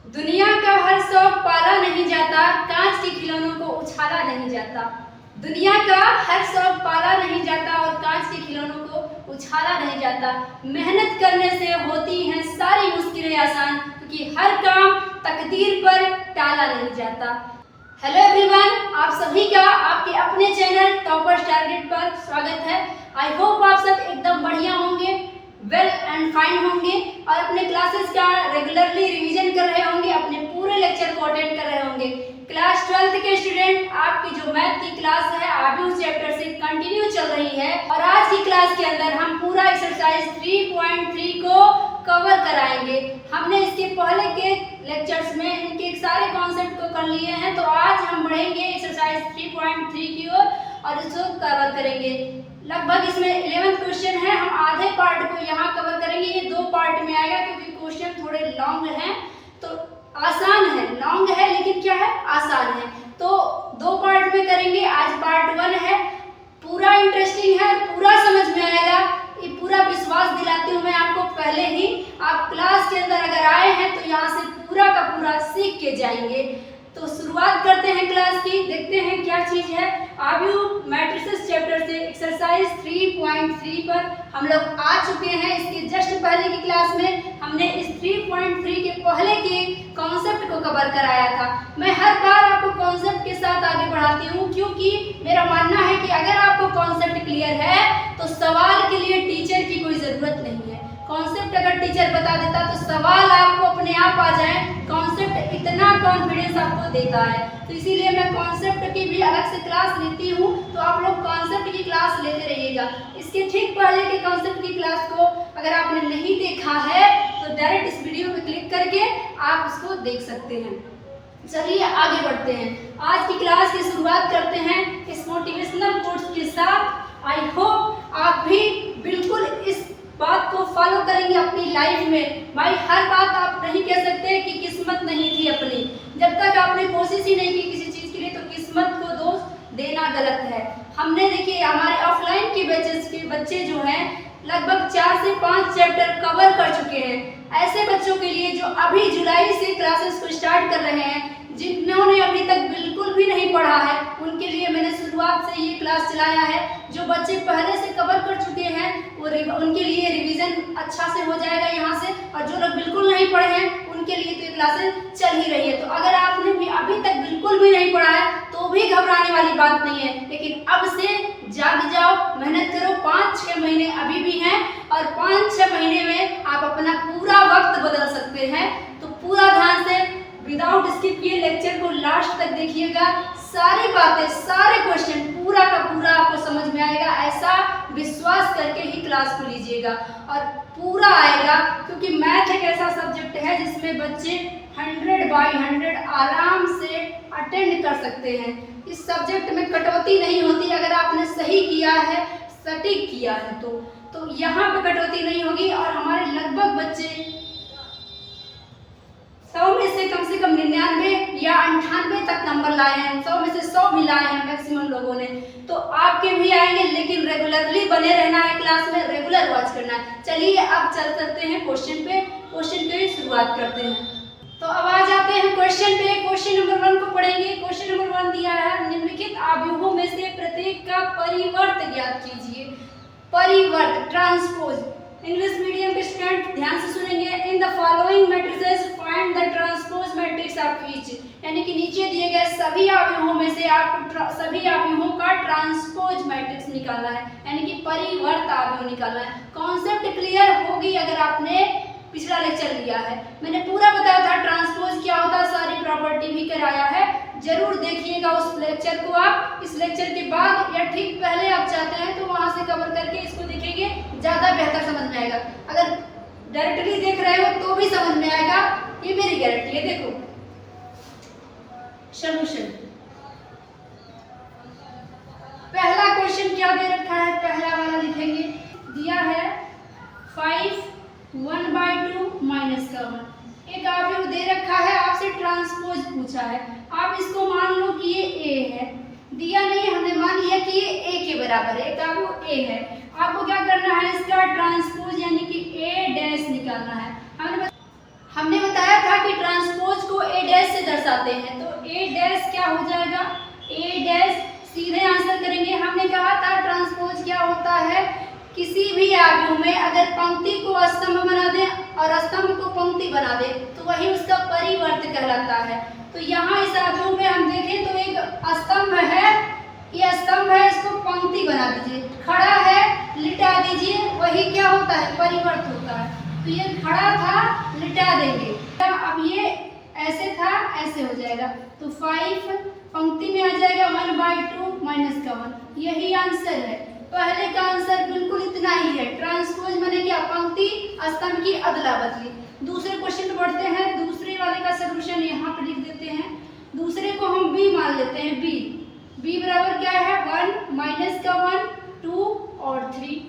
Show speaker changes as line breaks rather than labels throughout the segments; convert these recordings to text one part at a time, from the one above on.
दुनिया का हर शौक पाला नहीं जाता, कांच के खिलौनों को उछाला नहीं जाता। दुनिया का हर शौक पाला नहीं जाता और कांच के खिलौनों को उछाला नहीं जाता। मेहनत करने से होती हैं सारी मुश्किलें आसान, क्योंकि हर काम तकदीर पर टाला नहीं जाता। हेलो एवरीवन, आप सभी का आपके अपने चैनल टॉपर्स टारगेट पर स्वागत है। आई होप आप सब एकदम बढ़िया होंगे, वेल एंड फाइन होंगे और अपने क्लासेस का रेगुलरली रिवीजन कर रहे होंगे, अपने पूरे लेक्चर को अटेंड कर रहे होंगे। क्लास 12th के स्टूडेंट, आपकी जो मैथ की क्लास है आर्ब्यूज चैप्टर से कंटिन्यू चल रही है और आज की क्लास के अंदर हम पूरा एक्सरसाइज 3.3 को कवर कराएंगे। हमने इसके पहले के लेक्चर्स में इनके सारे कॉन्सेप्ट को कर लिए हैं, तो आज हम बढ़ेंगे एक्सरसाइज 3.3 की ओर और इसको कवर करेंगे। लगभग इसमें 11 क्वेश्चन है। हम आधे पार्ट को यहाँ कवर करेंगे, ये 2 पार्ट में आएगा क्योंकि क्वेश्चन थोड़े लॉन्ग हैं। तो आसान है, लॉन्ग है लेकिन क्या है, आसान है। तो 2 पार्ट में करेंगे। आज पार्ट 1 है, पूरा इंटरेस्टिंग है, पूरा समझ में आएगा, ये पूरा विश्वास दिलाती हूँ मैं आपको। पहले ही आप क्लास के अंदर अगर आए हैं तो यहाँ से पूरा का पूरा सीख के जाएंगे। तो शुरुआत करते हैं क्लास की, देखते हैं क्या चीज है। आर्ब्यूज मैट्रिसेस चैप्टर से एक्सरसाइज 3.3 पर हम लोग आ चुके हैं। इसके जस्ट पहले की क्लास में हमने इस 3.3 के पहले के कॉन्सेप्ट को कवर कराया था। मैं हर बार आपको कॉन्सेप्ट के साथ आगे बढ़ाती हूँ, क्योंकि मेरा मानना है कि अगर आपको कॉन्सेप्ट क्लियर है तो सवाल के लिए टीचर की कोई जरूरत नहीं है। कॉन्सेप्ट अगर टीचर बता देता तो सवाल आपको अपने आप आ जाए। कॉन्सेप्ट इतना कॉन्फिडेंस आपको देता है, तो इसीलिए मैं कॉन्सेप्ट की भी अलग से क्लास लेती हूँ। तो आप लोग कॉन्सेप्ट की क्लास लेते रहिएगा। इसके ठीक पहले के कॉन्सेप्ट की क्लास को अगर आपने नहीं देखा है तो डायरेक्ट इस वीडियो में क्लिक करके आप इसको देख सकते हैं। चलिए आगे बढ़ते हैं। आज की क्लास की शुरुआत करते हैं इस मोटिवेशनल कोट्स के साथ। आई होप आप भी बिल्कुल इस बात को फॉलो करेंगे अपनी लाइफ में। भाई हर बात आप नहीं कह सकते कि किस्मत नहीं थी अपनी। जब तक आपने कोशिश ही नहीं की किसी चीज के लिए तो किस्मत को दोष देना गलत है। हमने देखिए हमारे ऑफलाइन के बैचेस के बच्चे जो हैं लगभग 4 से 5 चैप्टर कवर कर चुके हैं। ऐसे बच्चों के लिए जो अभी जुलाई से क्लासेस को स्टार्ट कर रहे हैं, जिन्होंने अभी तक बिल्कुल भी नहीं पढ़ा है, उनके लिए मैंने शुरुआत से ये क्लास चलाया है। जो बच्चे पहले से कवर कर चुके हैं वो उनके लिए रिवीजन अच्छा से हो जाएगा यहाँ से, और जो लोग बिल्कुल नहीं पढ़े हैं उनके लिए तो ये क्लासेस चल ही रही है। तो अगर आपने भी अभी तक बिल्कुल भी नहीं पढ़ा है तो भी घबराने वाली बात नहीं है, लेकिन अब से जाग जाओ, मेहनत करो। 5-6 महीने अभी भी हैं और 5-6 महीने में आप अपना पूरा वक्त बदल सकते हैं। तो पूरा ध्यान से विदाउट स्किप किए लेक्चर को लास्ट तक देखिएगा। सारी बातें, सारे क्वेश्चन पूरा का पूरा आपको समझ में आएगा, ऐसा विश्वास करके ही क्लास को लीजिएगा और पूरा आएगा। क्योंकि मैथ एक ऐसा सब्जेक्ट है जिसमें बच्चे 100/100 आराम से अटेंड कर सकते हैं। इस सब्जेक्ट में कटौती नहीं होती। अगर आपने सही किया है, सटीक किया है तो यहाँ पे कटौती नहीं होगी। और हमारे लगभग बच्चे 100 में से कम 99 या 98 तक नंबर लाए हैं। 100 में से 100 भी लाए हैं मैक्सिमम लोगों ने। तो आपके भी आएंगे, लेकिन रेगुलरली बने रहना है क्लास में, रेगुलर वॉच करना है। चलिए अब चल सकते हैं क्वेश्चन पे। क्वेश्चन की शुरुआत करते हैं। तो अब आ जाते हैं क्वेश्चन पे। क्वेश्चन नंबर 1 को पढ़ेंगे। क्वेश्चन नंबर 1 दिया है, निम्नलिखित आव्यूहों में से प्रत्येक का परिवर्त ज्ञात कीजिए। परिवर्त, ट्रांसपोज। इंग्लिश मीडियम के स्टूडेंट ध्यान से सुनेंगे। In the following matrices find the transpose matrix of each. यानी कि नीचे दिए गए सभी आव्यूहों में से आपको सभी आव्यूहों का ट्रांसपोज मैट्रिक्स निकालना है, यानी कि परिवर्त आव्यूह निकालना है। कॉन्सेप्ट क्लियर होगी अगर आपने पिछला लेक्चर लिया है। मैंने पूरा बताया था ट्रांसपोज क्या होता है, सारी प्रॉपर्टी भी कराया है। जरूर देखिएगा उस लेक्चर को। आप इस लेक्चर के बाद या ठीक पहले आप चाहते हैं तो वहां से कवर करके इसको देखेंगे, ज्यादा बेहतर समझ में आएगा। अगर डायरेक्टली देख रहे हो तो भी समझ में आएगा, ये मेरी गारंटी है। देखो सॉल्यूशन, पहला क्वेश्चन क्या दे रखा है, पहला वाला लिखेंगे। दिया है 5 1/2 माइनस का 1। एक आव्यूह दे रखा है, आपसे ट्रांसपोज पूछा है। आप इसको मान लो कि ये ए है। दिया नहीं, हमने मान लिया कि ये ए के बराबर है। एक आव्यूह ए है। आपको क्या करना है, इसका ट्रांसपोज यानी कि ए डैश निकालना है। हमने बताया था कि ट्रांसपोज को ए डैश से दर्शाते हैं, तो ए डैश क्या हो जाएगा, ए डैश सीधे आंसर करेंगे। हमने कहा था ट्रांसपोज क्या होता है, किसी भी आव्यूह में अगर पंक्ति को स्तंभ बना दे और स्तंभ को पंक्ति बना दे तो वही उसका परिवर्त कहलाता है। तो यहाँ इस आव्यूह में हम देखें तो एक स्तंभ है, ये स्तंभ है, इसको पंक्ति बना दीजिए, खड़ा है लिटा दीजिए, वही क्या होता है, परिवर्त होता है। तो ये खड़ा था, लिटा देंगे, अब ये ऐसे था, ऐसे हो जाएगा, तो 5 पंक्ति में आ जाएगा 1/2 माइनस का 1, यही आंसर है। पहले का आंसर बिल्कुल इतना ही है, ट्रांसपोज माने क्या, पंक्ति स्तंभ की अदला बदली। दूसरे क्वेश्चन पे बढ़ते हैं, दूसरे वाले का सलूशन यहाँ पे लिख देते हैं। दूसरे को हम बी मान लेते हैं, बी बराबर क्या है, 1 माइनस का 1, 2 और 3।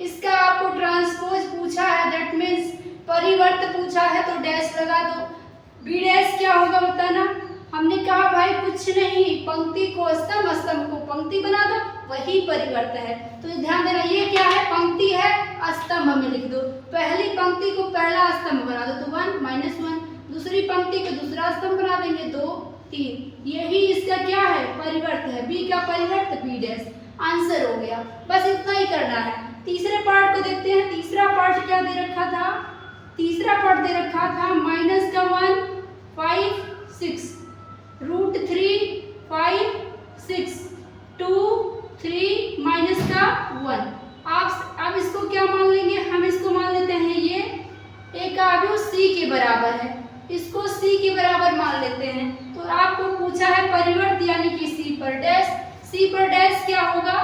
इसका आपको ट्रांसपोज पूछा है, दैट मीन्स परिवर्त पूछा है, तो डैश लगा दो। बी डैश क्या होगा बताना। हमने कहा भाई कुछ नहीं, पंक्ति को स्तंभ, स्तंभ को पंक्ति बना दो, वही परिवर्त है। तो ध्यान देना, ये क्या है, पंक्ति है, स्तंभ में लिख दो। पहली पंक्ति को पहला स्तंभ बना दो तो 1 माइनस 1, दूसरी पंक्ति को दूसरा स्तंभ बना देंगे 2 3, यही इसका क्या है, परिवर्त है। बी का परिवर्त बी डैश, आंसर हो गया। बस इतना ही करना है। तीसरे पार्ट को देखते हैं। तीसरा पार्ट क्या दे रखा था, तीसरा पार्ट दे रखा था माइनस का 1 5 6, √3 5 6 2 3 माइनस का 1। आप अब इसको क्या मान लेंगे, हम इसको मान लेते हैं ये एक आव्यूह सी के बराबर है, इसको सी के बराबर मान लेते हैं। तो आपको पूछा है परिवर्त यानी कि सी पर डैश। सी पर डैश क्या होगा,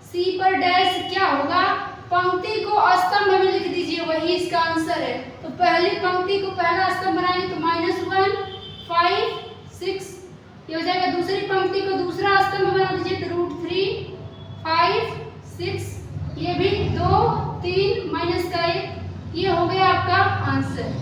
सी पर डैश क्या होगा, पंक्ति को स्तंभ में लिख दीजिए, वही इसका आंसर है। तो पहली पंक्ति को पहला स्तंभ बनाएंगे तो -1 5 6, ये हो जाएगा। दूसरी पंक्ति को दूसरा स्तंभ बना दीजिए तो √3 5 6, ये भी 2 3 माइनस का 1, ये हो गया आपका आंसर।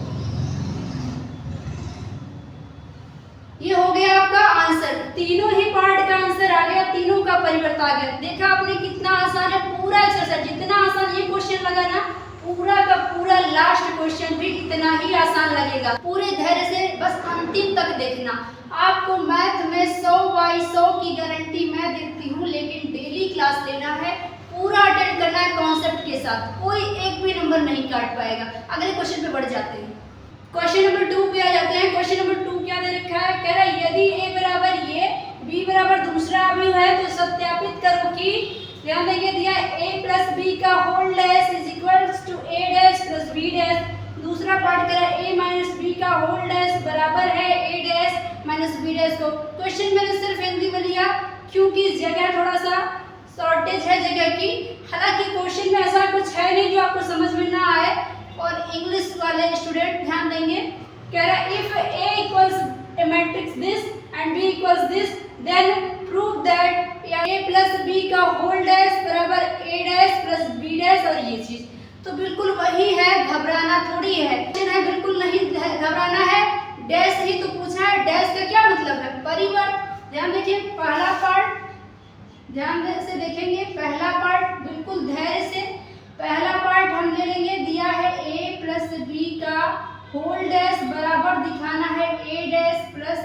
ये हो गया आपका आंसर। तीनों ही पार्ट का आंसर आ गया, तीनों का परिवर्तन आ गया। देखा आपने कितना आसान है, पूरा एक्सरसाइज जितना आसान ये क्वेश्चन लगा ना, पूरा का पूरा लास्ट क्वेश्चन भी इतना ही आसान लगेगा। पूरे धैर्य से बस अंतिम तक देखना। आपको मैथ में 100/100 की गारंटी मैं देती हूँ, लेकिन डेली क्लास लेना है, पूरा अटेंड करना है कॉन्सेप्ट के साथ, कोई एक भी नंबर नहीं काट पाएगा। अगले क्वेश्चन पे बढ़ जाते हैं। क्वेश्चन नंबर 2 पे आ जाते हैं। क्वेश्चन नंबर 2 क्या दे रखा है, कह रहा है यदि a बराबर ये, b बराबर दूसरा आव्यूह है तो सत्यापित करो कि, ध्यान देंगे दिया a प्लस b का whole dash is equals to a dash plus b dash. दूसरा पार्ट कह रहा है a माइनस b का होल डैश बराबर है a dash minus b dash को। क्वेश्चन मैंने सिर्फ हिंदी में लिया क्योंकि इस जगह थोड़ा सा शॉर्टेज है जगह की। हालांकि क्वेश्चन में ऐसा कुछ है नहीं जो आपको समझ में ना आए, और इंग्लिश वाले स्टूडेंट ध्यान देंगे। कह रहा है if a equals a matrix this and b equals this then prove that a plus b का होल डैश बराबर a dash plus b dash, और ये चीज तो बिल्कुल वही है, घबराना थोड़ी है, बिल्कुल नहीं घबराना है। डैश ही तो पूछा है, डैश का क्या मतलब है, परिवर्त। ध्यान देखिए पहला पार्ट, ध्यान से देखेंगे पहला पार्ट, बिल्कुल धैर्य से पहला पार्ट हम ले लेंगे। दिया है a प्लस b का होल डैश बराबर दिखाना है a dash plus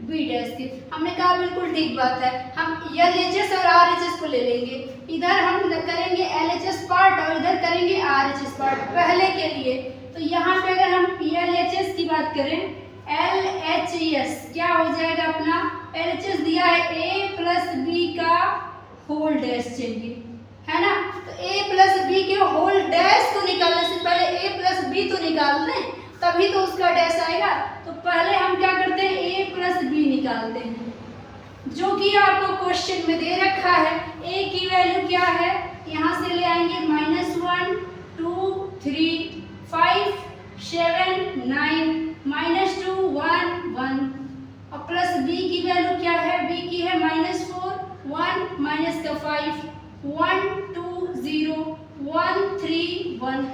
b dash के। हमने कहा बिल्कुल ठीक बात है, हम LHS और RHS को ले लेंगे। इधर हम करेंगे LHS पार्ट और इधर करेंगे RHS पार्ट पहले के लिए। तो यहाँ पे अगर हम LHS की बात करें, LHS क्या हो जाएगा अपना, LHS दिया है a प्लस b का होल डैश चाहिए, है ना। तो a प्लस b के होल डैश को निकालने से पहले a प्लस b तो निकाल लें, तभी तो उसका डैश आएगा। तो पहले हम क्या करते हैं, a प्लस b निकालते हैं, जो कि आपको क्वेश्चन में दे रखा है। a की वैल्यू क्या है, यहाँ से ले आएंगे -1 2 3 5 7 9 -2 1 1, और प्लस b की वैल्यू क्या है, b की है -4 1 माइनस का 5 1 2 0 1 3 1।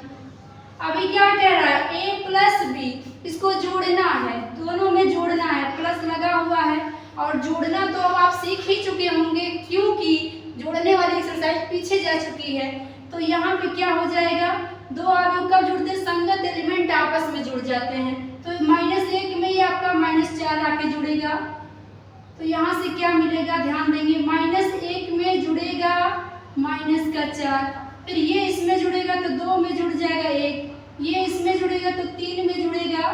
अभी क्या कह रहा है, a प्लस b, इसको जोड़ना है, दोनों में जोड़ना है, प्लस लगा हुआ है। और जोड़ना तो अब आप सीख ही चुके होंगे क्योंकि जोड़ने वाली एक्सरसाइज पीछे जा चुकी है। तो यहाँ पे क्या हो जाएगा, दो आव्यूह कब जुड़ते हैं, संगत एलिमेंट आपस में जुड़ जाते हैं। तो -1 में ये आपका -4 आके जुड़ेगा तो यहाँ से क्या मिलेगा, ध्यान देंगे। -1 में जुड़ेगा -4, फिर ये इसमें जुड़ेगा तो 2 में जुड़ जाएगा 1, ये इसमें जुड़ेगा तो 3 में जुड़ेगा,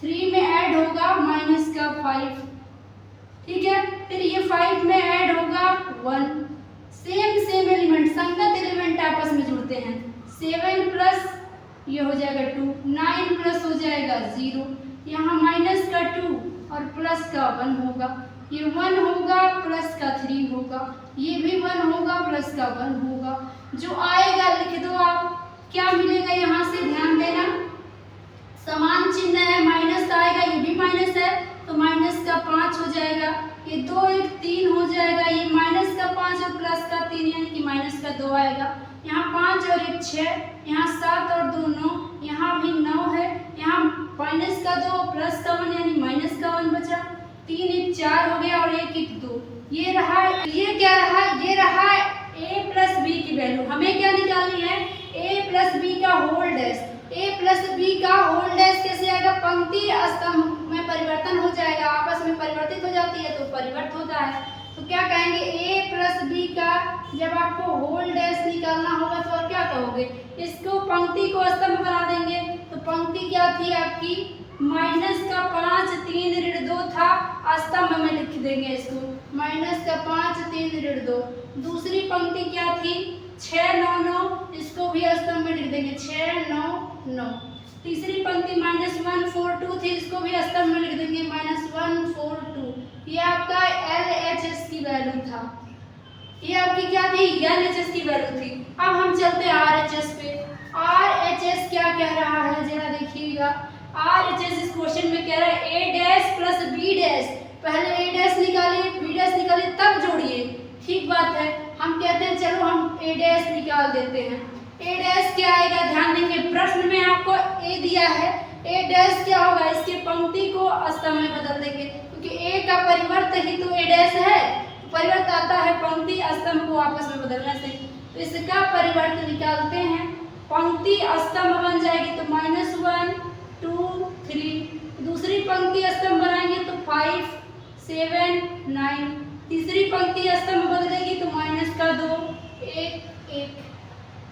3 में ऐड होगा -5, ठीक है। फिर ये 5 में ऐड होगा 1, सेम एलिमेंट, संगत एलिमेंट आपस में जुड़ते हैं। 7 प्लस ये हो जाएगा 2, 9 प्लस हो जाएगा 0, यहाँ -2 और प्लस का 1 होगा, ये 1 होगा प्लस का 3 होगा, ये भी 1 होगा प्लस का 1 होगा। जो आएगा लिख दो आप, क्या मिलेगा यहाँ से, ध्यान देना। समान चिन्ह है, माइनस आएगा, ये भी माइनस है तो -5 हो जाएगा, ये 2 1 3 हो जाएगा, ये -5 और प्लस का 3 यानी कि -2 आएगा। यहाँ 5 और 1 6, यहाँ 7 और 2 9, यहाँ भी 9 है, यहाँ -2 प्लस का 1 यानी -1 बचा, 3 1 4 हो गया और 1 1 2। ये रहा, ये क्या रहा, ये रहा a प्लस बी की वैल्यू। हमें क्या निकालनी है, a प्लस बी का whole dash. a plus B का होल डैश कैसे आएगा, पंक्ति स्तंभ में परिवर्तन हो जाएगा, आपस में परिवर्तित हो जाती है तो परिवर्त होता है। तो क्या कहेंगे, a प्लस बी का जब आपको होल डैश निकालना होगा तो और क्या कहोगे, इसको पंक्ति को स्तंभ बना देंगे। तो पंक्ति क्या थी आपकी, -5 3 2 था, स्तंभ में लिख देंगे इसको, -5 3 2। दूसरी पंक्ति क्या थी, 6 9 9, इसको भी स्तंभ में लिख देंगे 6 9 9। तीसरी पंक्ति -1 4 2 थी, इसको भी स्तंभ में लिख देंगे -1 4 2। ये आपका LHS की वैल्यू था, ये आपकी क्या थी, LHS की वैल्यू थी। अब हम चलते हैं RHS पे। RHS क्या कह रहा है जरा देखिएगा। RHS इस क्वेश्चन में कह रहा है a dash plus b dash, पहले a डैश निकालिए b डैश निकालिए तब जोड़िए, ठीक बात है। हम कहते हैं चलो हम a डैश निकाल देते हैं। a डैश क्या आएगा, ध्यान देंगे, प्रश्न में आपको a दिया है, a डैश क्या होगा, इसके पंक्ति को स्तंभ में बदल देंगे क्योंकि a का परिवर्त ही तो a डैश है, परिवर्त आता है पंक्ति स्तंभ को आपस में बदलने से। तो इसका परिवर्त निकालते हैं, पंक्ति स्तंभ बन जाएगी तो -1 2 3, दूसरी पंक्ति स्तंभ बनाएंगे तो 5 7 9, तीसरी पंक्ति स्तंभ बदलेगी तो -2 1 1।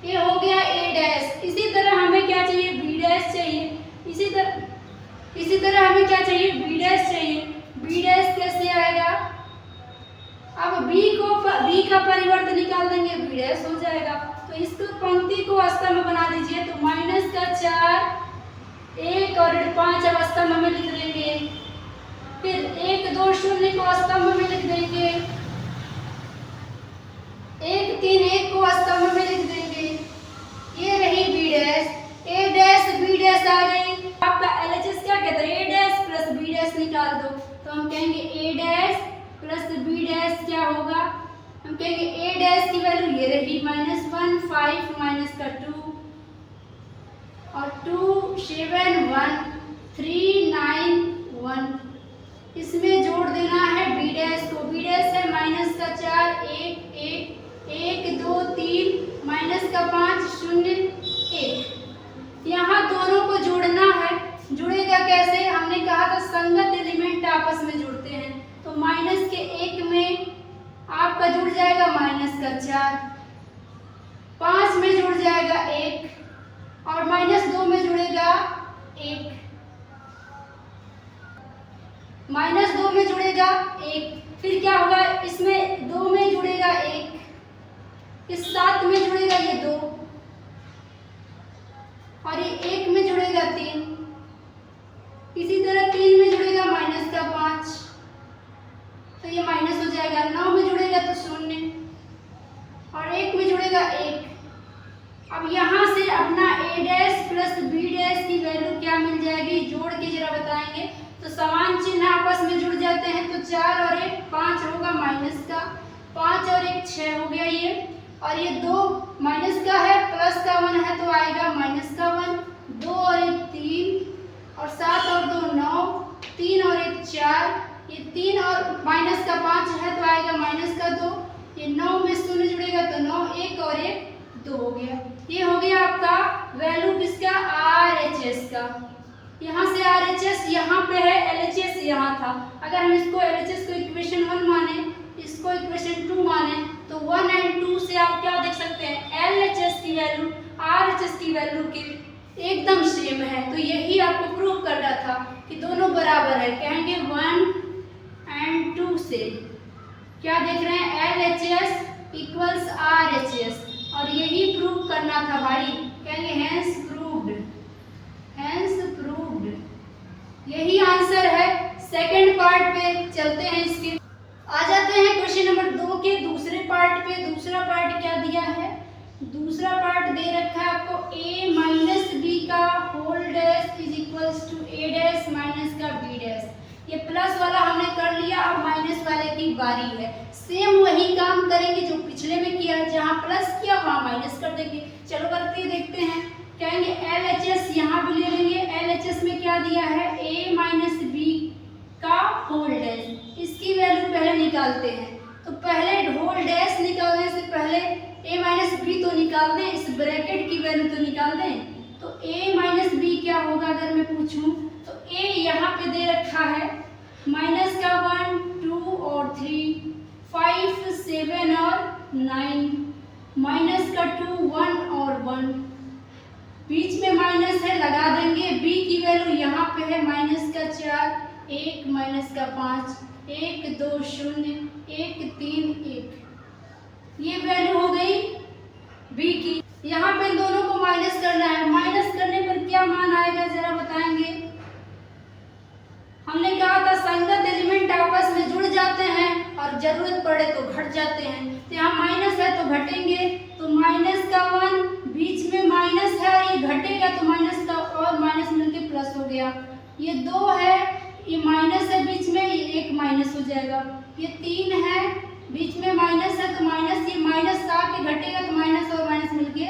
ये हो गया a डैश। इसी तरह हमें क्या चाहिए, b डैश चाहिए। इसी तरह हमें क्या चाहिए, b डैश चाहिए। b डैश कैसे आएगा, अब b का परिवर्त निकाल देंगे, b डैश हो जाएगा। तो इसको पंक्ति को स्तंभ बना दीजिए तो -4 1 और 5 अब स्तंभ में लिख देंगे, फिर 1 2 0 को स्तंभ में लिख देंगे, 1 3 1 को स्तंभ में लिख देंगे। ये रही b dash, a dash b dash आ गई। आपका LHS क्या कहता है, a dash plus b dash निकाल दो, तो हम कहेंगे a dash plus b dash क्या होगा, हम कहेंगे a डैश की वैल्यू ये रही -1 5 -2 और 2 7 1 3 9 1। इसमें जोड़ देना है b डैश को, b डैश है -4 1 1 1 2 3 -5 0 1। यहाँ दोनों को जोड़ना है, जुड़ेगा कैसे, हमने कहा था संगत एलिमेंट आपस में जुड़ते हैं। तो -1 में आपका जुड़ जाएगा -4, 5 में जुड़ जाएगा 1 और -2 में जुड़ेगा 1, -2 में जुड़ेगा 1, फिर क्या होगा, इसमें 2 में जुड़ेगा 1, इस 7 में जुड़ेगा ये 2 और ये 1 में जुड़ेगा 3, इसी तरह 3 में जुड़ेगा -5 तो ये माइनस हो जाएगा, 9 में जुड़ेगा तो 0 और 1 में जुड़ेगा 1। अब यहाँ से अपना a dash plus b dash की वैल्यू क्या मिल जाएगी, जोड़ के जरा बताएंगे। तो समान चिन्ह आपस में जुड़ जाते हैं तो 4 और 1 5 होगा माइनस का, 5 और 1 6 हो गया ये, और ये 2 माइनस का है प्लस का 1 है तो आएगा -1, 2 और 1 3 और 7 और 2 9, 3 और 1 4, ये 3 और -5 है तो आएगा -2, ये 9 में 0 जुड़ेगा तो 9, 1 और 1 2 हो गया। ये हो गया आपका वैल्यू किसका, RHS का। यहाँ से RHS यहाँ पे है, LHS यहाँ था। अगर हम इसको LHS को इक्वेशन 1 माने, इसको इक्वेशन 2 माने, तो 1 एंड 2 से आप क्या देख सकते हैं, LHS की वैल्यू RHS की वैल्यू के एकदम सेम है। तो यही आपको प्रूव करना था कि दोनों बराबर है। कहेंगे 1 एंड 2 से क्या देख रहे हैं, LHS इक्वल्स RHS, और यही प्रूव करना था भाई। कहेंगे हेंस प्रूव्ड, हेंस प्रूव्ड। यही आंसर है। सेकंड पार्ट पे चलते हैं, इसके आ जाते हैं क्वेश्चन नंबर 2 के दूसरे पार्ट पे। दूसरा पार्ट क्या दिया है, दूसरा पार्ट दे रखा है आपको a माइनस बी का whole dash is equals to a dash minus का b डैश। ये प्लस वाला हमने कर लिया, अब माइनस वाले की बारी है। सेम वही काम करेंगे जो पिछले में किया, जहाँ प्लस किया वहाँ माइनस कर देंगे। चलो करके देखते हैं। कहेंगे LHS यहाँ भी ले लेंगे। LHS में क्या दिया है, a माइनस बी का होल डैश, इसकी वैल्यू पहले निकालते हैं। तो पहले होल डैश निकालने से पहले a माइनस बी तो निकाल दें, इस ब्रैकेट की वैल्यू तो निकाल दें। तो a माइनस बी क्या होगा अगर मैं पूछूं, तो a यहाँ पे दे रखा है माइनस का 1, 2 और 3, 5, 7 और 9, माइनस का 2, 1 और 1, बीच में माइनस है लगा देंगे। b की वैल्यू यहाँ पे है माइनस का 4, 1 माइनस का 5, 1 2 0, 1 3 1, ये वैल्यू हो गई b की। यहाँ पे दोनों को माइनस करना है। माइनस करने पर क्या मान आएगा जरा बताएंगे। हमने कहा था संगत एलिमेंट आपस में जुड़ जाते हैं और जरूरत पड़े तो घट जाते हैं। तो यहाँ माइनस है तो घटेंगे, तो माइनस का 1, बीच में माइनस है, ये घटेगा तो माइनस का और माइनस मिलके प्लस हो गया। ये 2 है, ये माइनस है बीच में, ये 1 माइनस हो जाएगा। ये 3 है, बीच में माइनस है तो माइनस, ये माइनस आके घटेगा तो माइनस और माइनस मिलके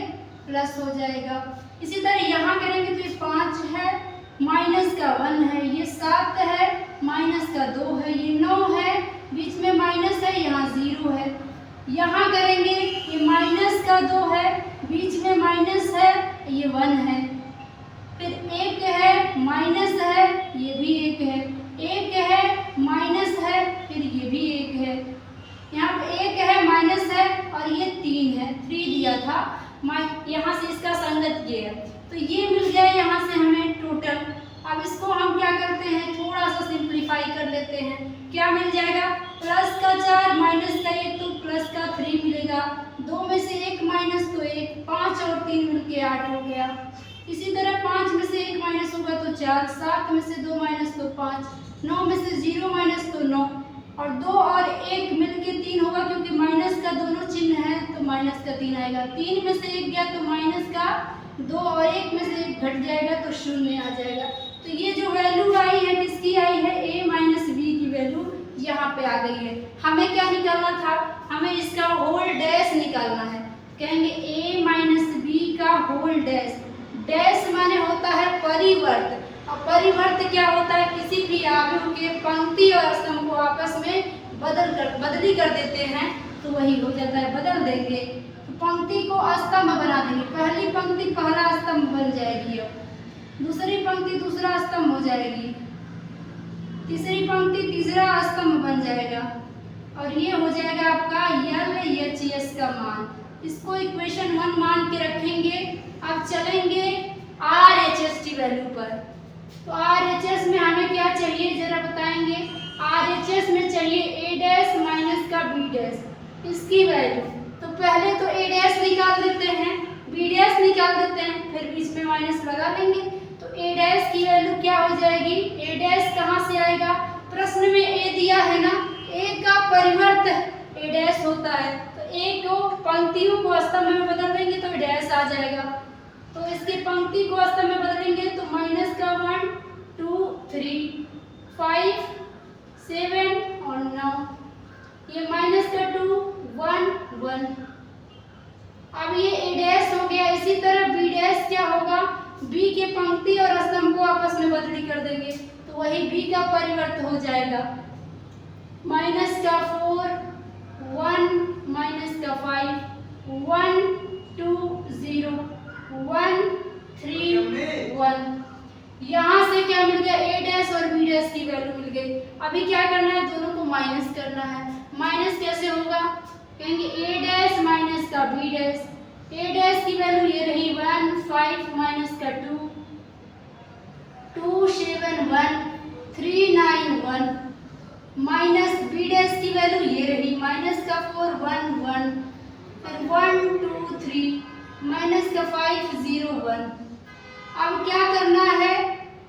प्लस हो जाएगा। इसी तरह यहाँ करेंगे तो ये 5 है, माइनस का 1 है, ये 7 है, माइनस का 2 है, ये 9 है, बीच में माइनस है, यहाँ 0 है। यहाँ करेंगे ये माइनस का 2 है, बीच में माइनस है, ये 1 है। फिर 1 है, माइनस है, ये भी 1 है, 1 है, माइनस है, फिर ये भी 1 है। यहाँ पे 1 है, माइनस है और ये 3 है, 3 दिया था। यहाँ से इसका संगत ये है, तो ये मिल गया यहाँ से हमें टोटल। अब इसको हम क्या करते हैं, थोड़ा सा सिंप्लीफाई कर लेते हैं। क्या मिल जाएगा, प्लस का 4 माइनस का 1 तो प्लस का 3 मिलेगा। 2 में से 1 माइनस तो 1, 5 और 3 मिलके 8 हो गया। इसी तरह 5 में से 1 माइनस होगा तो 4, 7 में से 2 माइनस तो 5, 9 में से 0 माइनस तो 9, और 2 और 1 मिलके 3 होगा, क्योंकि माइनस का दोनों चिन्ह है तो माइनस का 3 आएगा। 3 में से 1 गया तो माइनस का 2 और 1 में से 1 घट जाएगा तो 0 आ जाएगा। तो ये जो वैल्यू आई है किसकी आई है, a माइनस बी की वैल्यू यहाँ पे आ गई है। हमें क्या निकालना था, हमें इसका होल डैश निकालना है। कहेंगे a माइनस बी का होल डैश, डैश माने होता है परिवर्त, और परिवर्त क्या होता है, किसी भी आव्यूह के पंक्ति और स्तंभ को आपस में बदली कर देते हैं तो वही हो जाता है, बदल देंगे। तो पंक्ति को स्तंभ बना देंगे, पहली पंक्ति पहला स्तंभ बन जाएगी, दूसरी पंक्ति दूसरा स्तंभ हो जाएगी, तीसरी पंक्ति तीसरा स्तंभ बन जाएगा, और ये हो जाएगा आपका LHS का मान। इसको इक्वेशन 1 मान के रखेंगे। अब चलेंगे RHS की वैल्यू पर। तो RHS में हमें क्या चाहिए जरा बताएंगे। RHS में चाहिए a डैश माइनस का b डैश, इसकी वैल्यू। तो पहले तो a डैश निकाल देते हैं, b डैश निकाल देते हैं, फिर बीच में माइनस लगा देंगे। तो a डैश की वैल्यू क्या हो जाएगी, a डैश कहाँ से आएगा, प्रश्न में a दिया है ना, a का परिवर्त a डैश होता है, तो a को पंक्तियों को स्तंभ में बदल देंगे तो डैश आ जाएगा। तो इसकी पंक्ति को स्तंभ में बदलेंगे तो माइनस का 1 2 3 5 7 और 9, ये माइनस का 2 1 1। अब ये a डैश हो गया। इसी तरह b डैश क्या होगा, b के पंक्ति और स्तंभ को आपस में बदली कर देंगे तो वही b का परिवर्त हो जाएगा। माइनस का 4 1 माइनस का 5 1 2 0 1 3 1। यहाँ से क्या मिल गया, ए डैश और बी डैश की वैल्यू मिल गई। अभी क्या करना है, दोनों को माइनस करना है। माइनस कैसे होगा, कहेंगे ए डैश माइनस का बी डैश। ए डैश की वैल्यू ये रही 1 5 माइनस का 2 2 7 1 3 9 1 माइनस बी डैश की वैल्यू ये रही माइनस का 4 1 1 फिर 1 2 3 माइनस का 5 0 1। अब क्या करना है,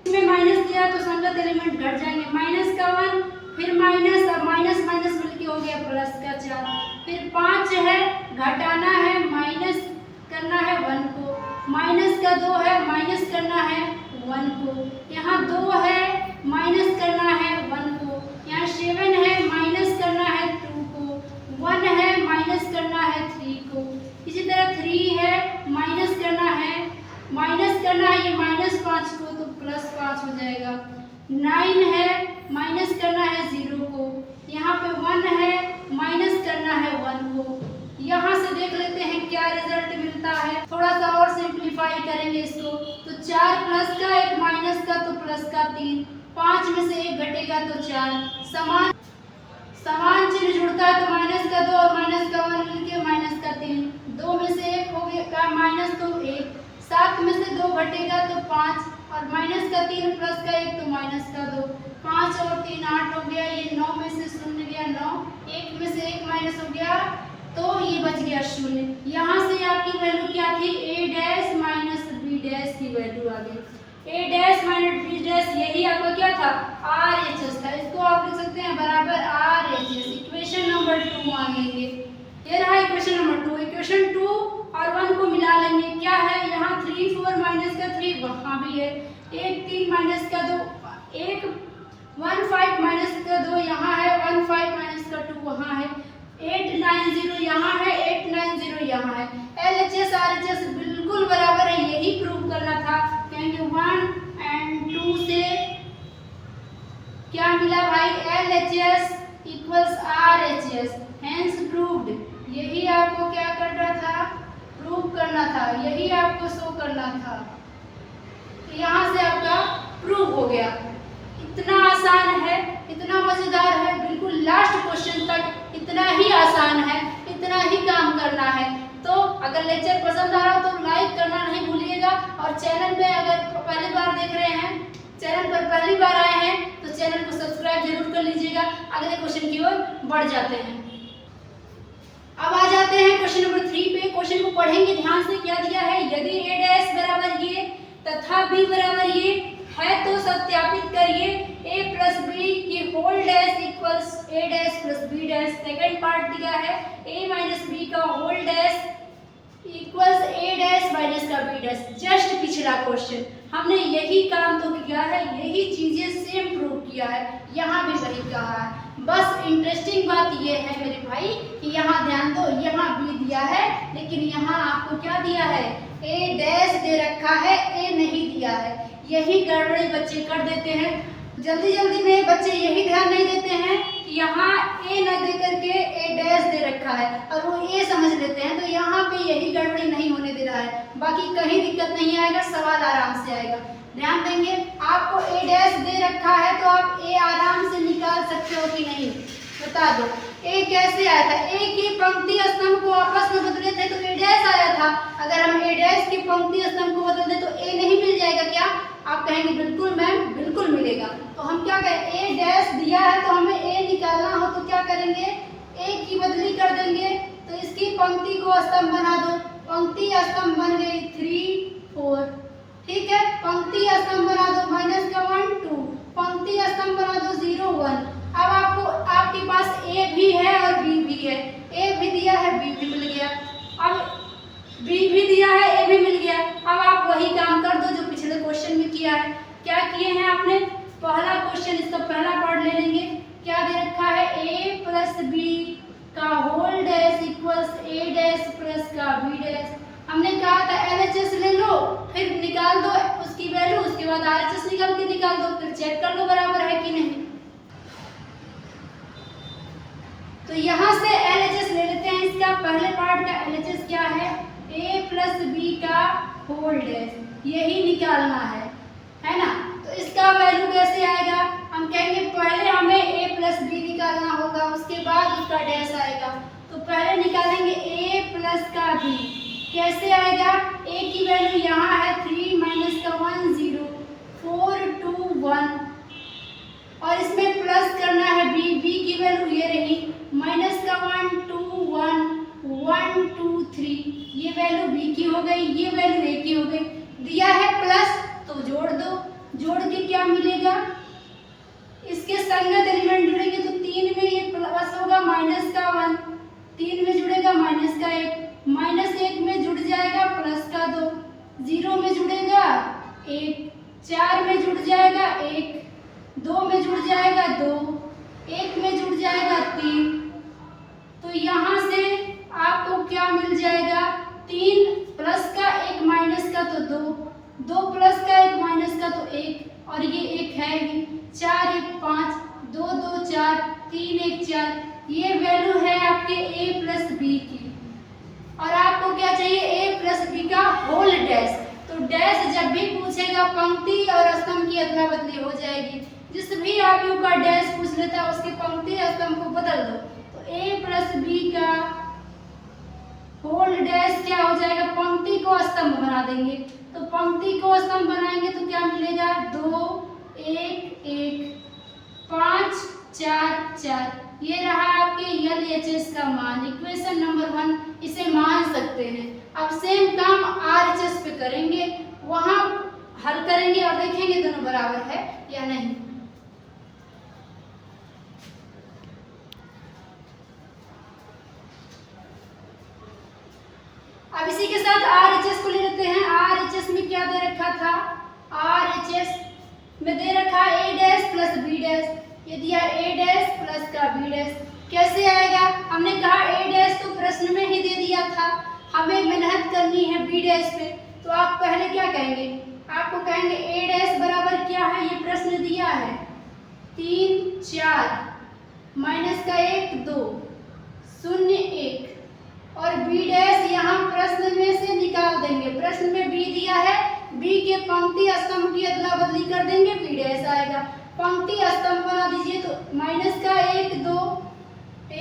इसमें माइनस दिया तो संगत एलिमेंट घट जाएंगे। माइनस का 1 फिर माइनस, अब माइनस माइनस मिलके हो गया प्लस का 4, फिर 5 है घटाना है, माइनस करना है 1 को, माइनस का 2 है माइनस करना है 1 को, यहाँ 2 है माइनस करना है 1 को, यहाँ 7 है माइनस करना है 2 को, 1 है माइनस करना है 3 को, इसी तरह 3 है माइनस करना है ये -5 को तो +5 हो जाएगा। 9 है माइनस करना है 0 को, यहाँ पे 1 है माइनस करना है 1 को। यहाँ से देख लेते हैं क्या रिजल्ट मिलता है, थोड़ा सा और सिंप्लीफाई करेंगे इसको। तो 4 प्लस का 1 माइनस का तो प्लस का 3, 5 में से 1 घटेगा तो 4, समान चिन्ह जुड़ता है तो माइनस का 2 और माइनस का 1 मिलके माइनस का 3, 2 में से 1 हो गया माइनस तो 1, 7 में से 2 घटेगा तो 5 और माइनस का 3 प्लस का 1 तो माइनस का 2, 5 और 3 8 हो गया, ये 9 में से 0 गया 9, 1 में से 1 माइनस हो गया तो ये बच गया 0। यहाँ से आपकी वैल्यू क्या थी, ए डैश माइनस बी डैश की वैल्यू आ गई। ए डैश माइनस बी डैश यही आपका क्या था, आर एच एस था। इसको आप लिख सकते हैं बराबर R H S. Equation number 2 मांगेंगे, ये रहा इक्वेशन नंबर 2। इक्वेशन 2 और 1 को मिला लेंगे, क्या है यहाँ 3 4 माइनस का 3 वहाँ भी है, 1 3 माइनस का 2 1 1 5 माइनस का 2 यहाँ है, 1 5 माइनस का 2 वहाँ है, 8 9 0 यहाँ है, 8 9 0 यहाँ है। LHS RHS बिल्कुल बराबर है, यही प्रूव करना था। कहेंगे 1 और 2 से क्या मिला भाई, LHS equals RHS, hence proved. यही आपको क्या करना था, प्रूव करना था, यही आपको शो करना था। तो यहाँ से आपका प्रूव हो गया। इतना आसान है, इतना मजेदार है, बिल्कुल लास्ट क्वेश्चन तक इतना ही आसान है, इतना ही काम करना है। तो अगर लेक्चर पसंद आ रहा हो तो लाइक करना नहीं भूलिएगा, और चैनल पे अगर पहली बार देख रहे हैं, चैनल पर पहली बार आए हैं तो चैनल को सब्सक्राइब जरूर कर लीजिएगा। अगले क्वेश्चन की ओर बढ़ जाते हैं। अब आ जाते हैं क्वेश्चन नंबर 3 पे। क्वेश्चन को पढ़ेंगे ध्यान से, क्या दिया है, यदि ए डैश बराबर ये तथा बी बराबर ये है तो सत्यापित करिए a प्लस बी की whole dash equals a dash plus b dash. Second part दिया है a माइनस b का whole dash equals a dash minus का b डैश। जस्ट पिछला क्वेश्चन हमने यही काम तो किया है, यही चीजें सेम प्रूव किया है, यहाँ भी वही कहा है। बस इंटरेस्टिंग बात ये है मेरे भाई कि यहाँ ध्यान दो, यहाँ b दिया है लेकिन यहाँ आपको क्या दिया है, a डैश दे रखा है, a नहीं दिया है। यही गड़बड़ी बच्चे कर देते हैं, जल्दी जल्दी में बच्चे यही ध्यान नहीं देते हैं कि यहाँ ए न दे करके ए डैश दे रखा है और वो ए समझ लेते हैं। तो यहाँ पे यही गड़बड़ी नहीं होने दे रहा है, बाकी कहीं दिक्कत नहीं आएगा, सवाल आराम से आएगा। ध्यान देंगे, आपको ए डैश दे रखा है तो आप ए आराम से निकाल सकते हो कि नहीं, बता दो। ए कैसे आया था, ए की पंक्ति स्तंभ को आपस में बदले थे तो ए डैश आया था। अगर हम ए डैश की पंक्ति स्तंभ को बदल दें तो ए नहीं मिल जाएगा क्या? आप कहेंगे बिल्कुल मैम, बिल्कुल मिलेगा। तो हम क्या करें, ए डैश दिया है तो हमें ए निकालना हो तो क्या करेंगे, ए की बदली कर देंगे। तो इसकी पंक्ति को स्तंभ बना दो, पंक्ति स्तंभ बन गई 3 4, ठीक है। पंक्ति स्तंभ बना दो माइनस का 1 2, पंक्ति स्तंभ बना दो 0 1। अब आपको आपके पास ए भी है और बी भी है, ए भी दिया है बी भी मिल गया, अब बी भी दिया है ए भी मिल गया। अब आप वही काम कर दो जो पिछले क्वेश्चन में किया है। क्या किए हैं आपने, पहला क्वेश्चन इसका पहला पार्ट ले लेंगे। क्या दे रखा है, a प्लस बी का whole dash equals a dash plus का b डैश। हमने कहा था LHS ले लो, फिर निकाल दो उसकी वैल्यू, उसके बाद RHS निकाल के निकाल दो, फिर चेक कर लो बराबर है कि नहीं। तो यहाँ से LHS ले लेते हैं। इसका पहले पार्ट का LHS क्या है, a प्लस बी का होल डैश, यही निकालना है ना। आपका डैश आएगा। तो पहले निकालेंगे a प्लस का b। कैसे आएगा? a की वैल्यू यहाँ है 3 माइनस का 1 0 4 2 1 और इसमें प्लस करना है b। b की वैल्यू ये रही माइनस का 1 2 1 1 2 3। ये वैल्यू b की हो गई, ये वैल्यू a की हो गई। दिया है प्लस तो जोड़ दो, जोड़ के क्या मिलेगा? इसके संगत एलिमेंट जुड़ेंगे तो 3 में ये प्लस होगा माइनस का 1, 3 में जुड़ेगा माइनस का 1, माइनस 1 में जुड़ जाएगा प्लस का 2, 0 में जुड़ेगा 1, 4 में जुड़ जाएगा 1, 2 में जुड़ जाएगा 2, 1 में जुड़ जाएगा 3। तो यहाँ से आपको क्या मिल जाएगा? 3 प्लस का 1 माइनस का तो 2, 2 प्लस का 1 माइनस का तो 1 और ये 1 है ही। 4 1 5 2 2 4 3 1 4। ये वैल्यू है आपके a प्लस बी की। और आपको क्या चाहिए? a प्लस बी का होल डैश। तो डैश जब भी पूछेगा पंक्ति और स्तंभ की अदला बदली हो जाएगी। जिस भी आप यू का डैश पूछ लेता है उसकी पंक्ति और स्तंभ को बदल दो। तो a प्लस बी का होल डैश क्या हो जाएगा? पंक्ति को स्तंभ बना देंगे। तो पंक्ति को स्तंभ बनाएंगे तो क्या मिलेगा? 2 1 1 5 4 4। ये रहा आपके LHS का मान, इक्वेशन नंबर 1। इसे मान सकते हैं। अब सेम काम RHS पे करेंगे, वहां हल करेंगे और देखेंगे दोनों बराबर है या नहीं। अब इसी के साथ RHS को ले लेते हैं। RHS में क्या दे रखा था? RHS में दे रखा a dash plus b dash. ये दिया a डैश प्लस का b डैश। कैसे आएगा? हमने कहा a डैश तो प्रश्न में ही दे दिया था, हमें मेहनत करनी है b डैश पे। तो आप पहले क्या कहेंगे? आपको कहेंगे a डैश बराबर क्या है? ये प्रश्न दिया है 3 4 माइनस का 1 2 0 1 और b डैश यहाँ प्रश्न में से निकाल देंगे। प्रश्न में b दिया है, b के पंक्ति स्तंभ की अदला बदली कर देंगे, b डैश आएगा। पंक्ति स्तंभ बना दीजिए तो माइनस का 1 2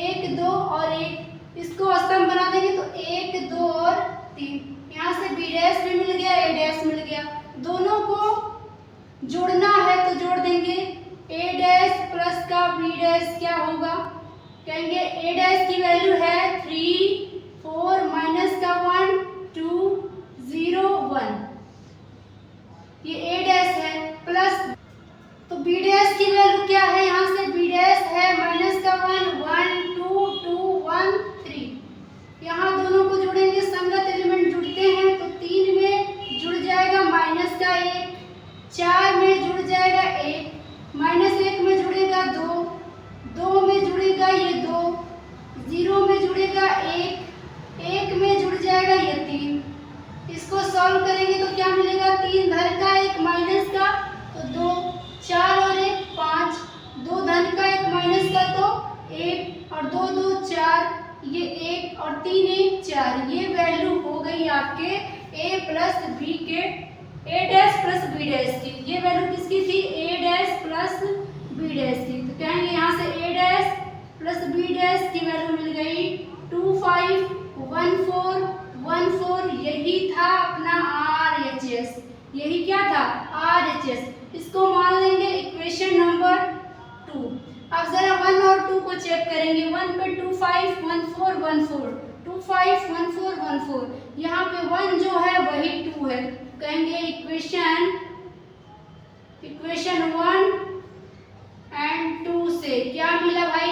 1 2 और 1, इसको स्तंभ बना देंगे तो 1 2 और 3। यहाँ से b डैश भी मिल गया, a डैश मिल गया। दोनों को जोड़ना है तो जोड़ देंगे। a डैश प्लस का b डैश क्या होगा? कहेंगे a डैश की वैल्यू है 3 4 माइनस का 1 2 0 1। ये a डैश है प्लस, तो b डैश की वैल्यू क्या है? यहाँ से b डैश है माइनस का 1 1 2 2 1 3। यहाँ दोनों को जोड़ेंगे, संगत एलिमेंट जुड़ते हैं तो 3 में जुड़ जाएगा माइनस का 1, 4 में जुड़ जाएगा 1, माइनस 1 में जुड़ेगा 2, 2 में जुड़ेगा ये 2, 0 में जुड़ेगा 1, 1 में जुड़ जाएगा ये 3। इसको सॉल्व करेंगे तो क्या मिलेगा? 3 धन का 1 माइनस का तो 2, 4 और 1 5, 2 धन का 1 माइनस का तो 1 और 2 2 4, ये 1 और 3 1 4। ये वैल्यू हो गई आपके a प्लस b के, a dash plus b dash की। ये वैल्यू किसकी थी? a dash plus b dash की। तो कहेंगे यहाँ से a dash plus b dash की वैल्यू मिल गई 2 5 1 4 1 4। यही था अपना RHS। यही क्या था? RHS। इसको मान लेंगे इक्वेशन नंबर 2। अब जरा 1 और 2 को चेक करेंगे। 1 पे 2 5 1 4 1 4 2 5 1 4 1 4। यहाँ पे 1 जो है वही 2 है। कहेंगे इक्वेशन 1 एंड 2 से क्या मिला भाई?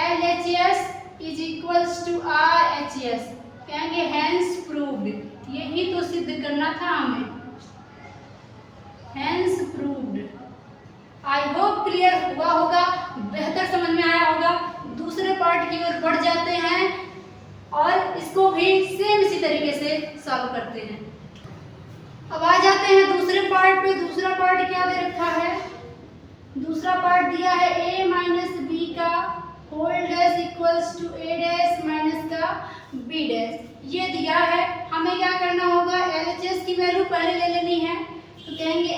LHS is equals to RHS। कहेंगे हैंस प्रूव्ड। यही तो सिद्ध करना था हमें, hence proved. I hope clear हुआ होगा, बेहतर समझ में आया होगा। दूसरे पार्ट की ओर बढ़ जाते हैं और इसको भी सेम इसी तरीके से सॉल्व करते हैं। अब आ जाते हैं दूसरे पार्ट पे। दूसरा पार्ट क्या दे रखा है? दूसरा पार्ट दिया है a माइनस बी का whole dash equals to a dash minus का b डैश। ये दिया है, हमें क्या करना होगा? LHS की वैल्यू पहले ले लेनी है। तो कहेंगे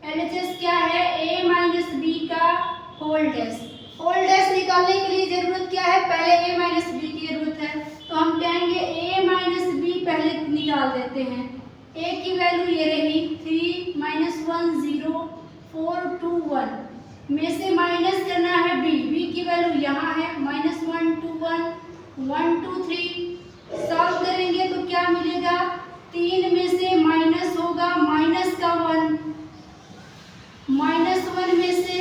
LHS क्या है? a माइनस बी का होल डैश। होल डैश निकालने के लिए जरूरत क्या है, पहले a माइनस बी की जरूरत है, तो हम कहेंगे a माइनस बी पहले निकाल देते हैं। a की वैल्यू ये रही 3 माइनस 1 0 4 2 1 में से माइनस करना है b की वैल्यू यहाँ है -1 2 1 1 2 3। सॉल्व करेंगे तो क्या मिलेगा, 3 में से माइनस होगा माइनस का 1, -1 में से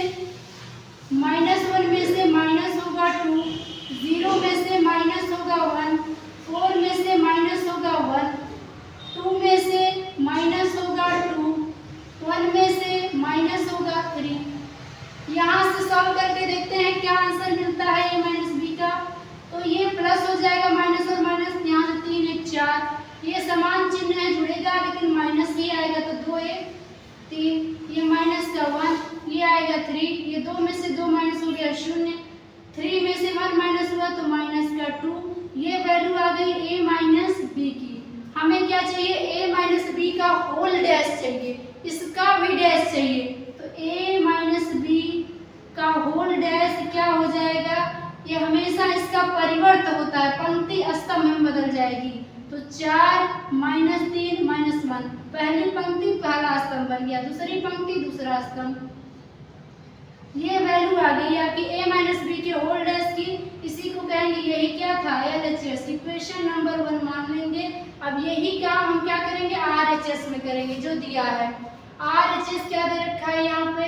माइनस होगा 2, 0 में से माइनस होगा 1, 4 में से माइनस होगा 1, 2 में से माइनस होगा 2, 1 में से माइनस होगा 3। यहाँ से सॉल्व करके देखते हैं क्या आंसर मिलता है a माइनस बी का। तो ये प्लस हो जाएगा, माइनस और माइनस, यहाँ से 3 1 4, ये समान चिन्ह है जुड़ेगा लेकिन माइनस ही आएगा, तो 2 1 3, ये माइनस का 1, ये आएगा 3, ये 2 में से 2 माइनस हो गया 0, 3 में से 1 माइनस हुआ तो माइनस का 2। ये वैल्यू आ गई a माइनस बी की। हमें क्या चाहिए, a माइनस बी का होल डैश चाहिए, इसका भी डैश चाहिए, तो a माइनस बी का होल डैश क्या हो जाएगा, ये हमेशा इसका परिवर्त होता है, पंक्ति स्तंभ में बदल जाएगी। तो 4 माइनस 3 माइनस 1, पहली पंक्ति पहला स्तंभ बन गया, दूसरी पंक्ति दूसरा स्तंभ। ये वैल्यू आ गई आपकी a माइनस बी के होल डैश की। इसी को कहेंगे, यही क्या था, LHS, इक्वेशन नंबर 1 मान लेंगे। अब यही काम हम क्या करेंगे, RHS में करेंगे जो दिया है। RHS क्या दे रखा है यहाँ पे,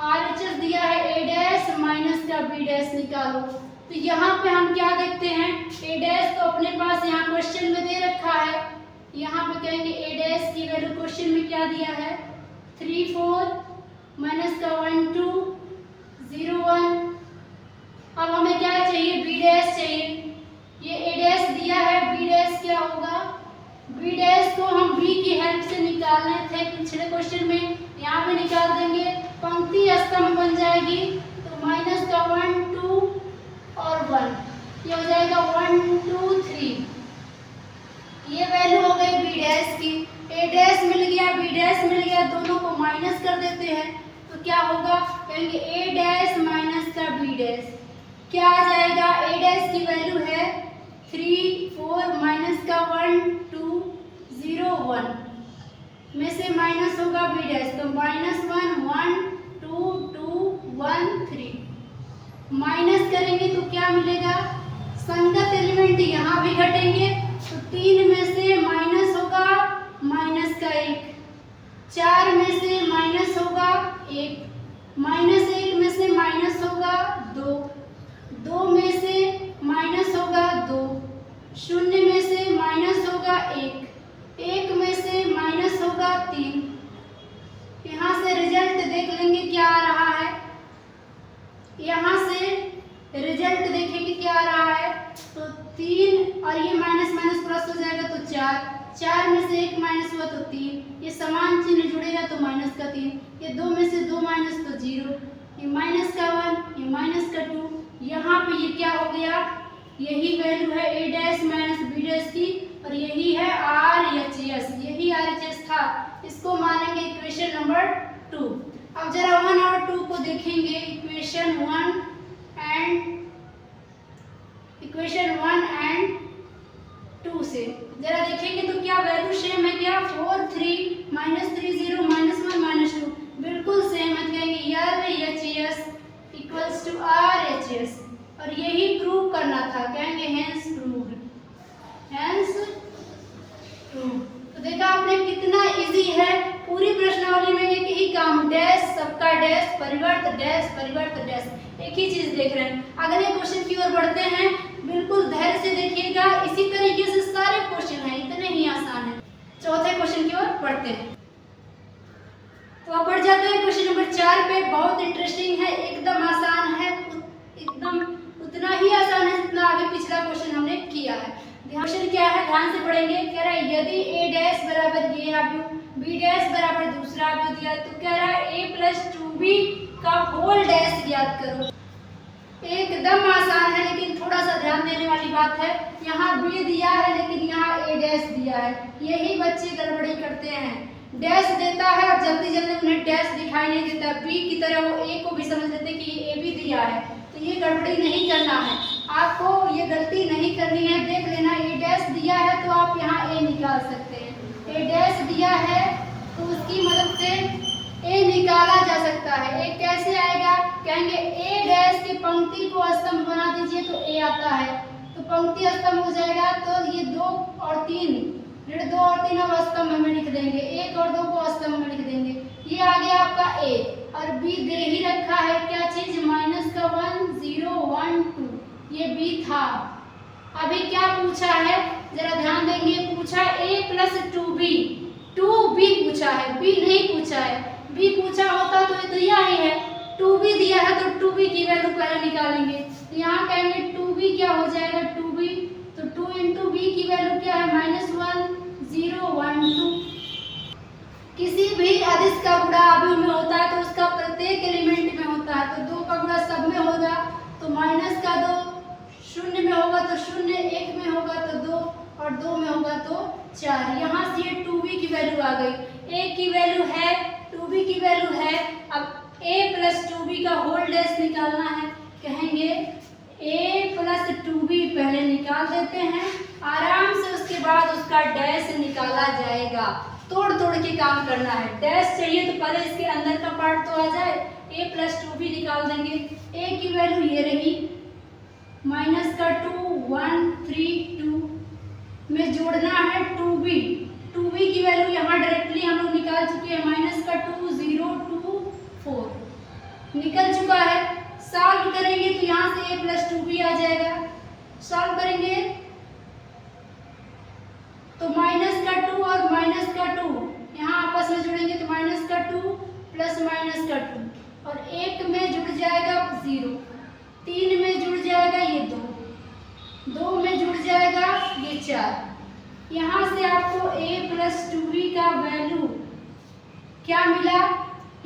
RHS दिया है a डैश माइनस का b डैश निकालो। तो यहाँ पे हम क्या देखते हैं, a डैश तो अपने पास यहाँ क्वेश्चन में दे रखा है, यहाँ पे कहेंगे a डैश की वैल्यू क्वेश्चन में क्या दिया है, 3 4 माइनस का 1 2 0 1। अब हमें क्या चाहिए, b डैश चाहिए, ये a डैश दिया है, b डैश क्या होगा, b डैश को हम b की हेल्प से निकालने थे पिछले क्वेश्चन में, यहाँ पे निकाल देंगे, पंक्ति स्तंभ बन जाएगी, तो माइनस का 1 2 और 1, ये हो जाएगा 1 2 3। ये वैल्यू हो गई b डैश की, a डैश मिल गया b डैश मिल गया, दोनों को माइनस कर देते हैं, तो क्या होगा, कहेंगे a डैश माइनस का b डैश क्या आ जाएगा, a डैश की वैल्यू है 3 4 माइनस का 1 2 0 1 में से माइनस होगा b डैश, तो -1 1 2 2 1 3। माइनस करेंगे तो क्या मिलेगा, संगत एलिमेंट यहाँ भी घटेंगे, तो 3 में से माइनस होगा माइनस का 1, 4 में से माइनस होगा 1, -1 में से माइनस होगा 2, 2 में से माइनस होगा 2, 0 में से माइनस होगा 1, 1 में से माइनस होगा 3। यहाँ से रिजल्ट देख लेंगे क्या आ रहा है, यहाँ से रिजल्ट देखेंगे क्या आ रहा है, तो 3 और ये माइनस माइनस प्लस हो जाएगा तो 4, 4 में से 1 माइनस हुआ तो 3, ये समान चिन्ह जुड़ेगा तो माइनस का 3, ये 2 में से 2 माइनस तो 0, ये माइनस का 1, ये माइनस का 2, यहाँ पे ये क्या हो गया, यही वैल्यू है a dash minus b dash की, और यही है RHS, यही RHS था, इसको मानेंगे इक्वेशन नंबर 2। अब जरा 1 और 2 को देखेंगे, इक्वेशन 1 एंड 2 से जरा देखेंगे तो क्या वैल्यू सेम है क्या, 4 3 -3 0 -1 -2 बिल्कुल सेम है, कहेंगे LHS इक्वल्स टू RHS, और यही प्रूव करना था, कहेंगे हेंस प्रूव्ड, तो देखा आपने कितना इजी है, पूरी प्रश्नावली में एक ही काम, डैश सबका डैश परिवर्त डैश, एक ही चीज देख रहे हैं। अगले क्वेश्चन की ओर बढ़ते हैं, बिल्कुल धैर्य से देखिएगा, इसी तरीके से सारे क्वेश्चन हैं, इतने ही आसान है। चौथे क्वेश्चन की ओर बढ़ते हैं, तो अब बढ़ जाते हैं क्वेश्चन नंबर 4 पे, बहुत इंटरेस्टिंग है, एकदम आसान है, एकदम उतना ही आसान है जितना आगे पिछला क्वेश्चन हमने किया है। क्वेश्चन क्या है, ध्यान से पढ़ेंगे, कह रहा है यदि a डैश बराबर ये अवयव, b डैश बराबर दूसरा अवयव दिया, तो कह रहा है a प्लस 2b का होल डैश ज्ञात करो। एकदम आसान है, लेकिन थोड़ा सा ध्यान देने वाली बात है, यहाँ b दिया है लेकिन यहाँ a डैश दिया है, यही बच्चे गड़बड़ी करते हैं, डैश देता है और जल्दी जल्दी उन्हें डैश दिखाई नहीं देता, b की तरह वो a को भी समझ लेते हैं कि ये a भी दिया है, तो ये गड़बड़ी नहीं करना है, आपको ये गलती नहीं करनी है। देख लेना ए डैश दिया है तो आप यहाँ ए निकाल सकते हैं। ए डैश दिया है तो उसकी मदद से ए निकाला जा सकता है। ए कैसे आएगा, कहेंगे ए डैश की पंक्ति को स्तंभ बना दीजिए तो ए आता है, तो पंक्ति स्तंभ हो जाएगा। तो ये 2 और 3, 2 और 3 अब स्तंभ में लिख देंगे, 1 और 2 को स्तंभ में लिख देंगे। ये आ गया आपका ए, और बी दे ही रखा है क्या चीज, माइनस का 1 0 1 2, ये बी था। अभी क्या पूछा है जरा ध्यान देंगे, पूछा a प्लस 2b, 2b पूछा है, b नहीं पूछा है। b पूछा होता तो ये दिया ही है, 2b दिया है तो 2b की वैल्यू पहले निकालेंगे। तो यहाँ कहेंगे 2b क्या हो जाएगा, 2b, तो 2 इंटू बी की वैल्यू क्या है, -1 0 1 2। किसी भी अदिश का गुणा अवयव में होता है तो उसका प्रत्येक एलिमेंट में होता है, तो 2 का गुणा सब में होगा तो माइनस का 2, 0 में होगा तो 0, 1 में होगा तो 2 और 2 में होगा तो 4। यहाँ से ये 2b की वैल्यू आ गई, a की वैल्यू है, 2b की वैल्यू है। अब a प्लस 2b का होल डैश निकालना है, कहेंगे a प्लस 2b पहले निकाल देते हैं आराम से, उसके बाद उसका डैश निकाला जाएगा। तोड़ तोड़ के काम करना है, डैश चाहिए तो पहले इसके अंदर का पार्ट तो आ जाए। a प्लस 2b निकाल देंगे, a की वैल्यू ये रही, माइनस का 2 1 3 2 में जोड़ना है 2b, 2b की वैल्यू यहाँ डायरेक्टली हम लोग निकाल चुके हैं, माइनस का 2 0 2 4 निकल चुका है। सॉल्व करेंगे तो यहाँ से a प्लस 2b आ जाएगा, सॉल्व करेंगे तो माइनस का 2 और माइनस का 2 यहाँ आपस में जुड़ेंगे तो माइनस का 2 प्लस माइनस का 2 और 1 में जुड़ जाएगा 0, 3 में जुड़ जाएगा ये 2, 2 में जुड़ जाएगा ये 4। यहाँ से आपको a प्लस 2b का वैल्यू क्या मिला,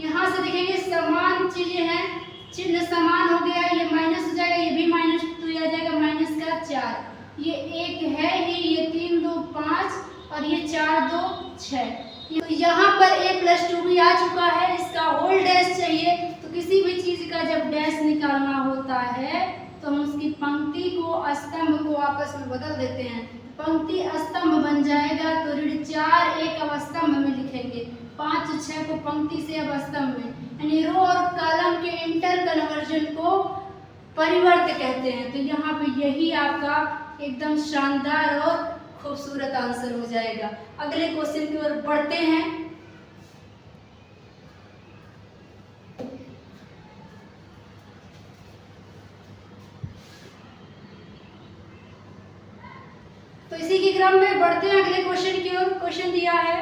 यहाँ से देखेंगे समान चीजें हैं, चिन्ह समान हो गया, ये माइनस हो जाएगा, ये भी माइनस तो आ जाएगा माइनस का 4, ये 1 है ही, ये 3 2 5 और ये 4 2 6। तो यहाँ पर a प्लस 2b आ चुका है, इसका होल डैश चाहिए। तो किसी भी चीज का जब डैश निकालना होता है तो हम उसकी पंक्ति को स्तंभ को आपस में बदल देते हैं, पंक्ति स्तंभ बन जाएगा। तो ऋण 4 एक अब स्तंभ में लिखेंगे, 5 6 को पंक्ति से अब स्तंभ में, यानी रो और कॉलम के इंटर कन्वर्जन को परिवर्त कहते हैं। तो यहाँ पे यही आपका एकदम शानदार और खूबसूरत आंसर हो जाएगा। अगले क्वेश्चन की ओर बढ़ते हैं। तो इसी के क्रम में बढ़ते हैं अगले क्वेश्चन की ओर। क्वेश्चन दिया है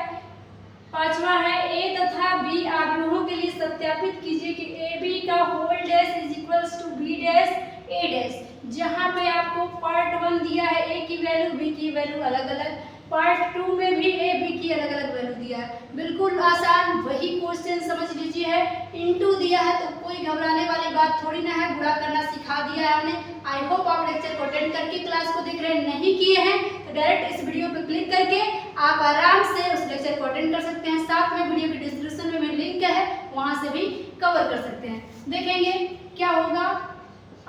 5वां है, a तथा b आव्यूहों के लिए सत्यापित कीजिए कि ab का whole dash is equals to b dash a dash. जहां पे आपको पार्ट 1 दिया है a की वैल्यू b की वैल्यू अलग अलग, पार्ट 2 में भी a b की अलग अलग वैल्यू दिया है। बिल्कुल आसान, वही क्वेश्चन समझ लीजिए है, इनटू दिया है तो कोई घबराने वाली बात थोड़ी ना है, गुणा करना सिखा दिया है हमने। आई होप आप लेक्चर को अटेंड करके क्लास को देख रहे हैं, नहीं किए हैं तो डायरेक्ट इस वीडियो पर क्लिक करके आप आराम से उस लेक्चर को अटेंड कर सकते हैं। साथ में वीडियो के डिस्क्रिप्शन में मेरी लिंक है, वहां से भी कवर कर सकते हैं। देखेंगे क्या होगा,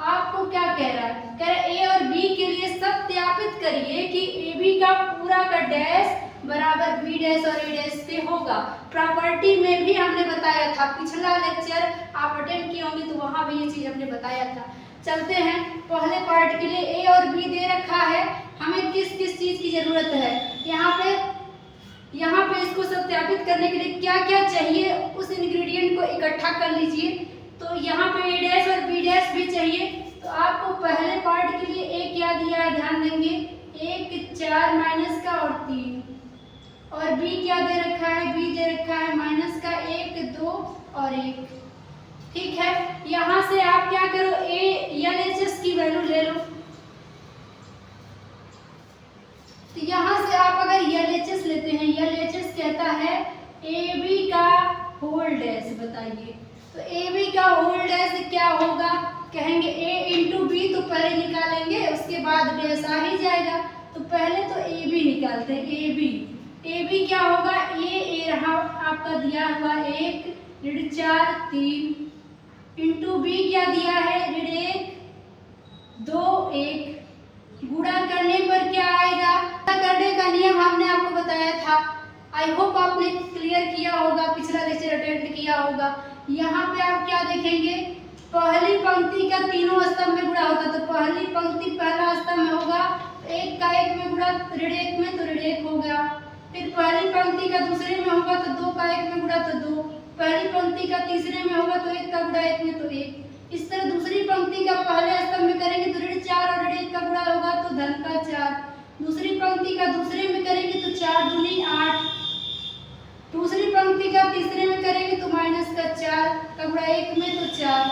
आपको क्या कह रहा है, कह रहा है a और b के लिए सत्यापित करिए कि ab का पूरा का डैश बराबर b डैश और a डैश पे होगा। प्रॉपर्टी में भी हमने बताया था, पिछला लेक्चर आप अटेंड किए होंगे तो वहां भी ये चीज हमने बताया था। चलते हैं पहले पार्ट के लिए, a और b दे रखा है, हमें किस किस चीज की जरूरत है, यहाँ पे इसको सत्यापित करने के लिए क्या क्या चाहिए उस इंग्रेडिएंट को इकट्ठा कर लीजिए। तो यहाँ पे a डैश और b डैश भी चाहिए। तो आपको पहले पार्ट के लिए a क्या दिया है ध्यान देंगे, 1 4 माइनस का और 3, और b क्या दे रखा है, b दे रखा है माइनस का 1 2 और 1। ठीक है, यहाँ से आप क्या करो, a LHS की वैल्यू ले लो। तो यहाँ से आप अगर LHS लेते हैं, LHS कहता है AB का होल डैश, बताइए तो AB का होल डैश क्या होगा, कहेंगे a इंटू बी, तो पहले निकालेंगे उसके बाद डैश आ ही जाएगा। तो पहले तो AB निकालते हैं, AB क्या होगा, a रहा आपका दिया हुआ 1 4 3 इंटू बी क्या दिया है, ऋण 1 2 1, गुणा करने पर क्या आएगा, करने का नियम हमने आपको बताया था। आई होप आपने क्लियर किया होगा, पिछला लेक्चर अटेंड किया होगा। यहाँ पे आप क्या देखेंगे, पहली पंक्ति का तीनों स्तंभ में गुणा होता, तो पहली पंक्ति पहला स्तंभ में होगा, एक का एक में गुणा ऋण 1 में, तो ऋण 1 हो गया। फिर पहली पंक्ति का दूसरे में होगा तो 2 का 1 में गुणा तो 2, पहली पंक्ति का तीसरे में होगा तो 1 का गुणा 1 में तो 1। इस तरह दूसरी पंक्ति का पहले स्तंभ में करेंगे तो ऋण 4 और ऋण 1 का गुणा होगा तो धन का 4। दूसरी पंक्ति का दूसरे में करेंगे तो 4 दूनी 8, दूसरी पंक्ति का तीसरे में करेंगे तो माइनस का 4 का गुणा 1 में तो 4।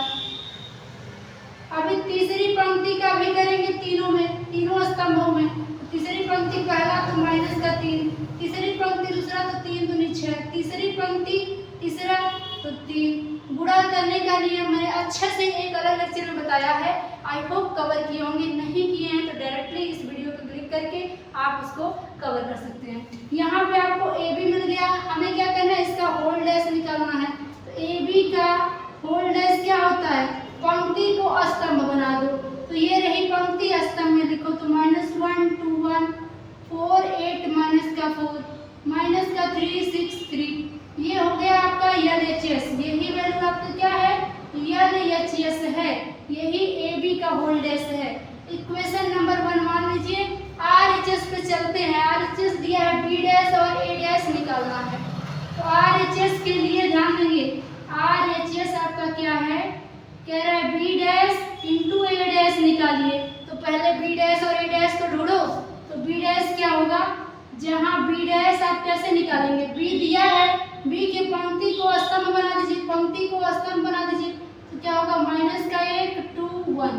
अभी तीसरी पंक्ति का भी करेंगे तीनों में, तीनों स्तंभों में। तीसरी पंक्ति पहला तो माइनस का 3, तीसरी पंक्ति दूसरा तो 3 दूनी 6, तीसरी पंक्ति तीसरा तो 3। गुणा करने का नियम मैंने अच्छे से एक अलग लेक्चर में बताया है, आई होप कवर किए होंगे। नहीं किए हैं तो डायरेक्टली इस वीडियो पर क्लिक करके आप उसको कवर कर सकते हैं। यहाँ पे आपको ए बी मिल गया, हमें क्या करना है, इसका होल डैश निकालना है। तो ए बी का होल डैश क्या होता है, पंक्ति को स्तंभ बना दो। तो ये रही पंक्ति, स्तंभ में लिखो तो -1 2 1 4 8 माइनस का 4 माइनस का 3 6 3। ये हो गया आपका LHS, यही वैल्यू आपका क्या है, LHS है, यही AB का होल डैश है। इक्वेशन नंबर 1 मान लीजिए। RHS पे चलते हैं। RHS दिया है B डैश और A डैश निकालना है। तो RHS के लिए ध्यान देंगे, RHS आपका क्या है, कह रहा है B dash into A dash निकालिए। तो पहले B डैश और A डैश को ढूंढो। तो B डैश क्या होगा, जहाँ B डैश आप कैसे निकालेंगे, B दिया है, B की पंक्ति को स्तंभ बना दीजिए, पंक्ति को स्तंभ बना दीजिए। तो क्या होगा, माइनस का 1 2 1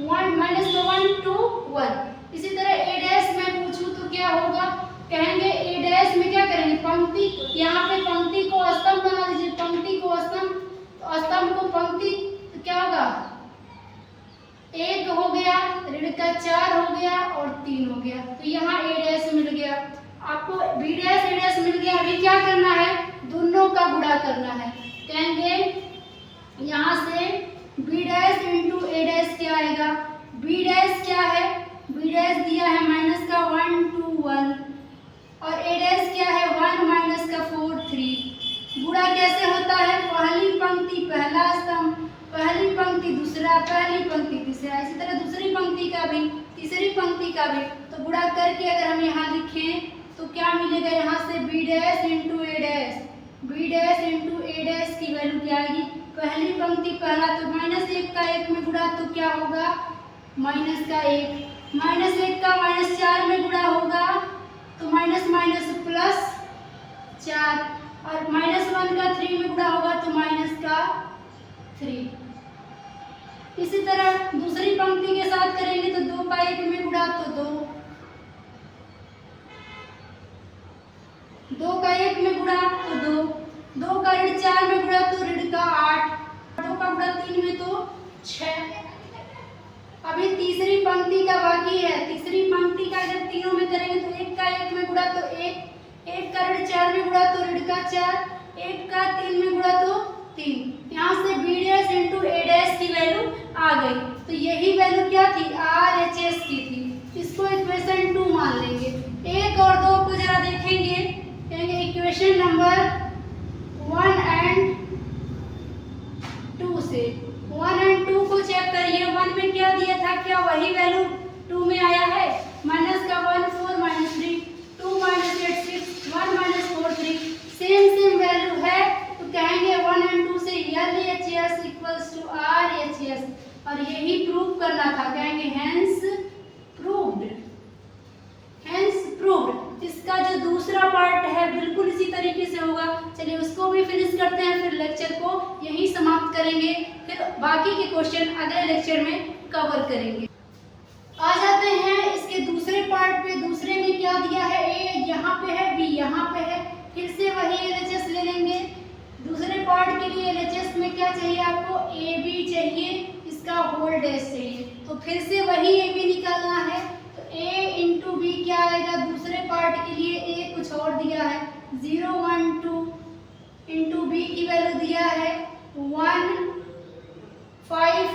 1 माइनस का 1 2 1। इसी तरह A डैश में पूछूं तो क्या होगा, कहेंगे A डैश में क्या करेंगे, पंक्ति, यहाँ पे पंक्ति को स्तंभ बना दीजिए, पंक्ति को स्तंभ, तो स्तंभ को पंक्ति, तो क्या होगा, 1 हो गया, ऋण का 4 हो गया और 3 हो गया। तो यहाँ A डैश मिल गया आपको, B डैश A डैश मिल गया। अभी क्या करना है, दोनों का गुणा करना है। कहेंगे यहाँ से B dash into A dash क्या आएगा, B डैश क्या है, B डैश दिया है माइनस का 1 2 1 और A डैश क्या है 1 माइनस का 4 3। गुणा कैसे होता है, पहली पंक्ति पहला स्तंभ, पहली पंक्ति दूसरा, पहली पंक्ति तीसरा, इसी तरह दूसरी पंक्ति का भी, तीसरी पंक्ति का भी। तो गुणा करके अगर हम यहाँ लिखें तो क्या मिलेगा, यहाँ से B dash into A dash, B dash into A dash की वैल्यू क्या आएगी, पहली पंक्ति पहला तो -1 का 1 में गुणा तो क्या होगा, माइनस का 1, -1 का -4 में गुणा होगा तो माइनस माइनस प्लस 4 और -1 का 3 में गुणा होगा तो माइनस का 3। इसी तरह दूसरी पंक्ति के साथ करेंगे तो 2 का 1 में गुणा तो 2 का 1 में गुणा तो 2 का ऋण 4 में गुणा तो ऋण का 8, 2 का गुणा 3 में तो 6। अभी तीसरी पंक्ति का बाकी है। तीसरी पंक्ति का जब तीनों में करेंगे तो 1 का 1 में गुणा तो 1 का ऋण 4 में गुणा तो ऋण का 4, 1 का 3 में गुणा तो 3। यहाँ से B dash into A dash की वैल्यू आ गई। तो यही वैल्यू क्या थी, RHS की थी। इसको इक्वेशन 2 मान लेंगे। 1 और 2 को जरा देखेंगे, कहेंगे इक्वेशन नंबर 1 एंड 2 से 1 एंड 2 को चेक करिए। 1 में क्या दिया था, क्या वही वैल्यू 2 में आया है, माइनस का 1 4 minus 3 2 minus 8 6 1 minus 4 3, same value है। तो कहेंगे 1 एंड 2 से LHS इक्वल्स टू RHS और यही प्रूव करना था। कहेंगे हेंस प्रूव्ड, हेंस प्रूव्ड। इसका जो दूसरा पार्ट है बिल्कुल इसी तरीके से होगा। चलिए उसको भी फिनिश करते हैं, फिर लेक्चर को यही समाप्त करेंगे, फिर बाकी के क्वेश्चन अगले लेक्चर में कवर करेंगे। आ जाते हैं इसके दूसरे पार्ट पे। दूसरे में क्या दिया है, A यहाँ पे है, B यहाँ पे है, फिर से वही LHS ले लेंगे। दूसरे पार्ट के लिए LHS में क्या चाहिए आपको, AB चाहिए, इसका होल डैश चाहिए। तो फिर से वही AB निकालना है। तो A इंटू B क्या आएगा, दूसरे पार्ट के लिए A कुछ और दिया है 0 1 2 इंटू B की वैल्यू दिया है 1 5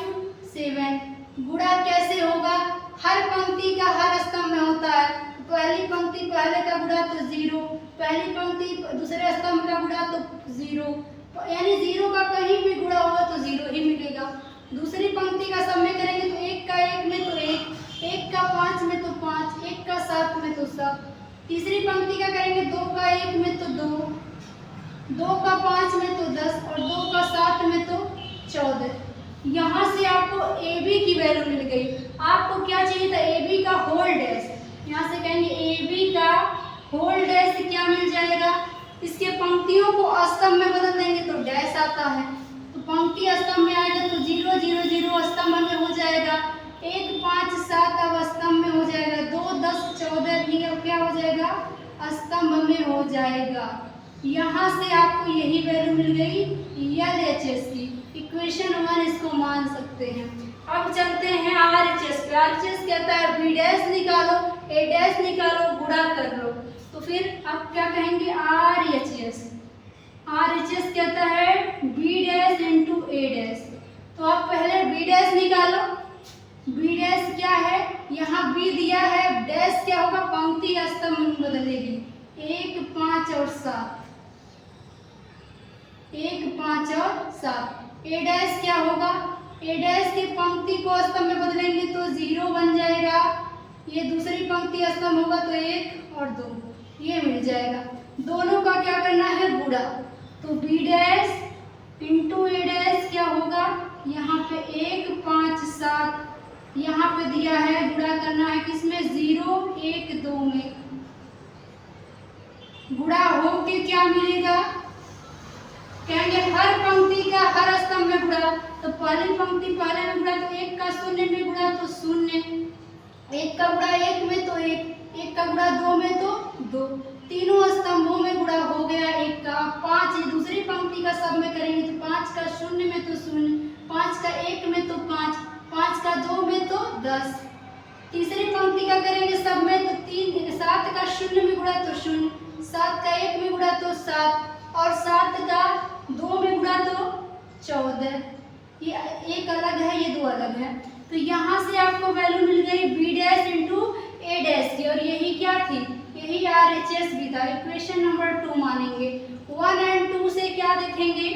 7। गुणा कैसे होगा? हर पंक्ति का हर स्तंभ में होता है। पहली पंक्ति पहले का गुणा तो 0, पहली पंक्ति दूसरे स्तंभ का गुणा तो 0, यानी 0 का कहीं भी गुणा होगा तो 0 ही मिलेगा। दूसरी पंक्ति का सब में करेंगे तो 1 का 1 में तो 1, 1 का 5 में तो 5, 1 का 7 में तो 7। तीसरी पंक्ति का करेंगे 2 का 1 में तो 2, 2 का 5 में तो 10 और 2 का 7 में तो 14। यहाँ से आपको AB की वैल्यू मिल गई। आपको क्या चाहिए था? AB का होल डैश। यहाँ से कहेंगे AB का होल डैश क्या मिल जाएगा? इसके पंक्तियों को स्तंभ में बदल देंगे तो डैश आता है, तो पंक्ति स्तंभ में आएगा तो 0 0 0 स्तंभ में हो जाएगा, 1 5 7 अब स्तंभ में हो जाएगा, 2 10 14 भी अब क्या हो जाएगा? स्तंभ में हो जाएगा। यहाँ से आपको यही वैल्यू मिल गई LHS की। इक्वेशन 1 इसको मान सकते हैं। अब चलते हैं RHS पे। RHS कहता है B डैश निकालो, A डैश निकालो, गुणा कर लो। तो फिर अब क्या कहेंगे? RHS। RHS कहता है B dash into A dash. तो आप पहले B डैश निकालो। B डैश क्या है? यहाँ B दिया है, डैश क्या होगा? पंक्ति स्तंभ में बदलेगी। 1 5 और 7, 1 5 और 7। A डैश क्या होगा? A डैश की पंक्ति को स्तंभ में बदलेंगे तो 0 बन जाएगा, ये दूसरी पंक्ति स्तंभ होगा तो 1 और 2, ये मिल जाएगा। दोनों का क्या करना है? गुणा। तो B dash into A dash क्या होगा? यहाँ पे 1 5 7, यहाँ पे दिया है, गुणा करना है किसमें? 0 1 2 में। गुणा होके क्या मिलेगा? कहेंगे हर पंक्ति का हर स्तंभ में गुणा। तो पहली पंक्ति पहले में गुणा तो 1 का 0 में गुणा तो 0, 1 का गुणा 1 में तो 1, 1 का गुणा 2 में तो 2, तीनों स्तंभों में गुणा हो गया 1 का। 5 दूसरी पंक्ति का सब में करेंगे तो 5 का 0 में तो 0, 5 का 1 में तो 5, 5 का 2 में तो 10। तीसरी पंक्ति का करेंगे सब में तो 3, 7 का 0 में गुणा तो 0, 7 का 1 में गुणा तो 7 और 7 का 2 में गुणा तो 14। ये एक अलग है, ये दो अलग है। तो यहाँ से आपको वैल्यू मिल गई B dash into A dash की, और यही क्या थी? यही RHS भी था। इक्वेशन नंबर 2 मानेंगे। 1 एंड 2 से क्या देखेंगे?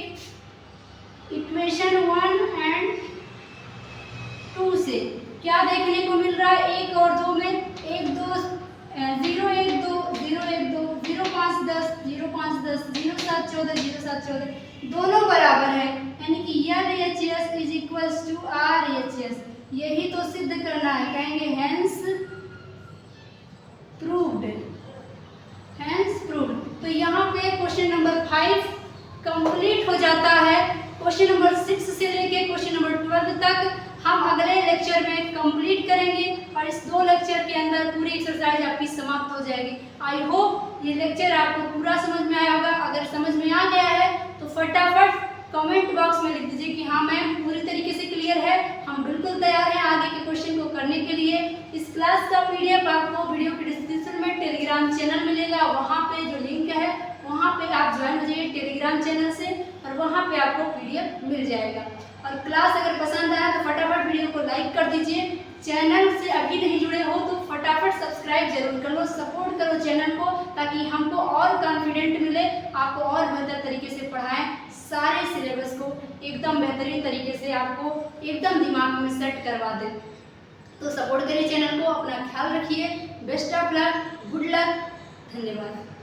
इक्वेशन 1 एंड 2 से क्या देखने को मिल रहा है? 1 और 2 में 1 2 0 1 2 0 1 2 0 5 10 0 5 10 0 7 14 0 7 14 दोनों बराबर है, यानी कि LHS is equals to RHS। यही तो सिद्ध करना है। कहेंगे हेंस प्रूव्ड, हेंस प्रूव्ड। तो यहाँ पे क्वेश्चन नंबर 5 कंप्लीट हो जाता है। क्वेश्चन नंबर 6 से लेके क्वेश्चन नंबर 12 तक हम अगले लेक्चर में कंप्लीट करेंगे और इस 2 लेक्चर के अंदर पूरी एक्सरसाइज आपकी समाप्त हो जाएगी। आई होप ये लेक्चर आपको पूरा समझ में आया होगा। अगर समझ में आ गया है तो फटाफट कमेंट बॉक्स में लिख दीजिए कि हाँ मैम पूरी तरीके से क्लियर है, हम बिल्कुल तैयार हैं आगे के क्वेश्चन को करने के लिए। इस क्लास का PDF आपको वीडियो के डिस्क्रिप्शन में टेलीग्राम चैनल मिलेगा, वहाँ पे जो लिंक है वहाँ पे आप ज्वाइन हो जाइए टेलीग्राम चैनल से और वहाँ पे आपको PDF मिल जाएगा। और क्लास अगर पसंद आया तो फटाफट वीडियो को लाइक कर दीजिए। चैनल से अभी नहीं जुड़े हो तो फटाफट सब्सक्राइब जरूर कर लो, सपोर्ट करो चैनल को, ताकि हमको और कॉन्फिडेंट मिले, आपको और बेहतर तरीके से पढ़ाएं, सारे सिलेबस को एकदम बेहतरीन तरीके से आपको एकदम दिमाग में सेट करवा दें। तो सपोर्ट करिए चैनल को, अपना ख्याल रखिए। Best of luck, good luck, धन्यवाद।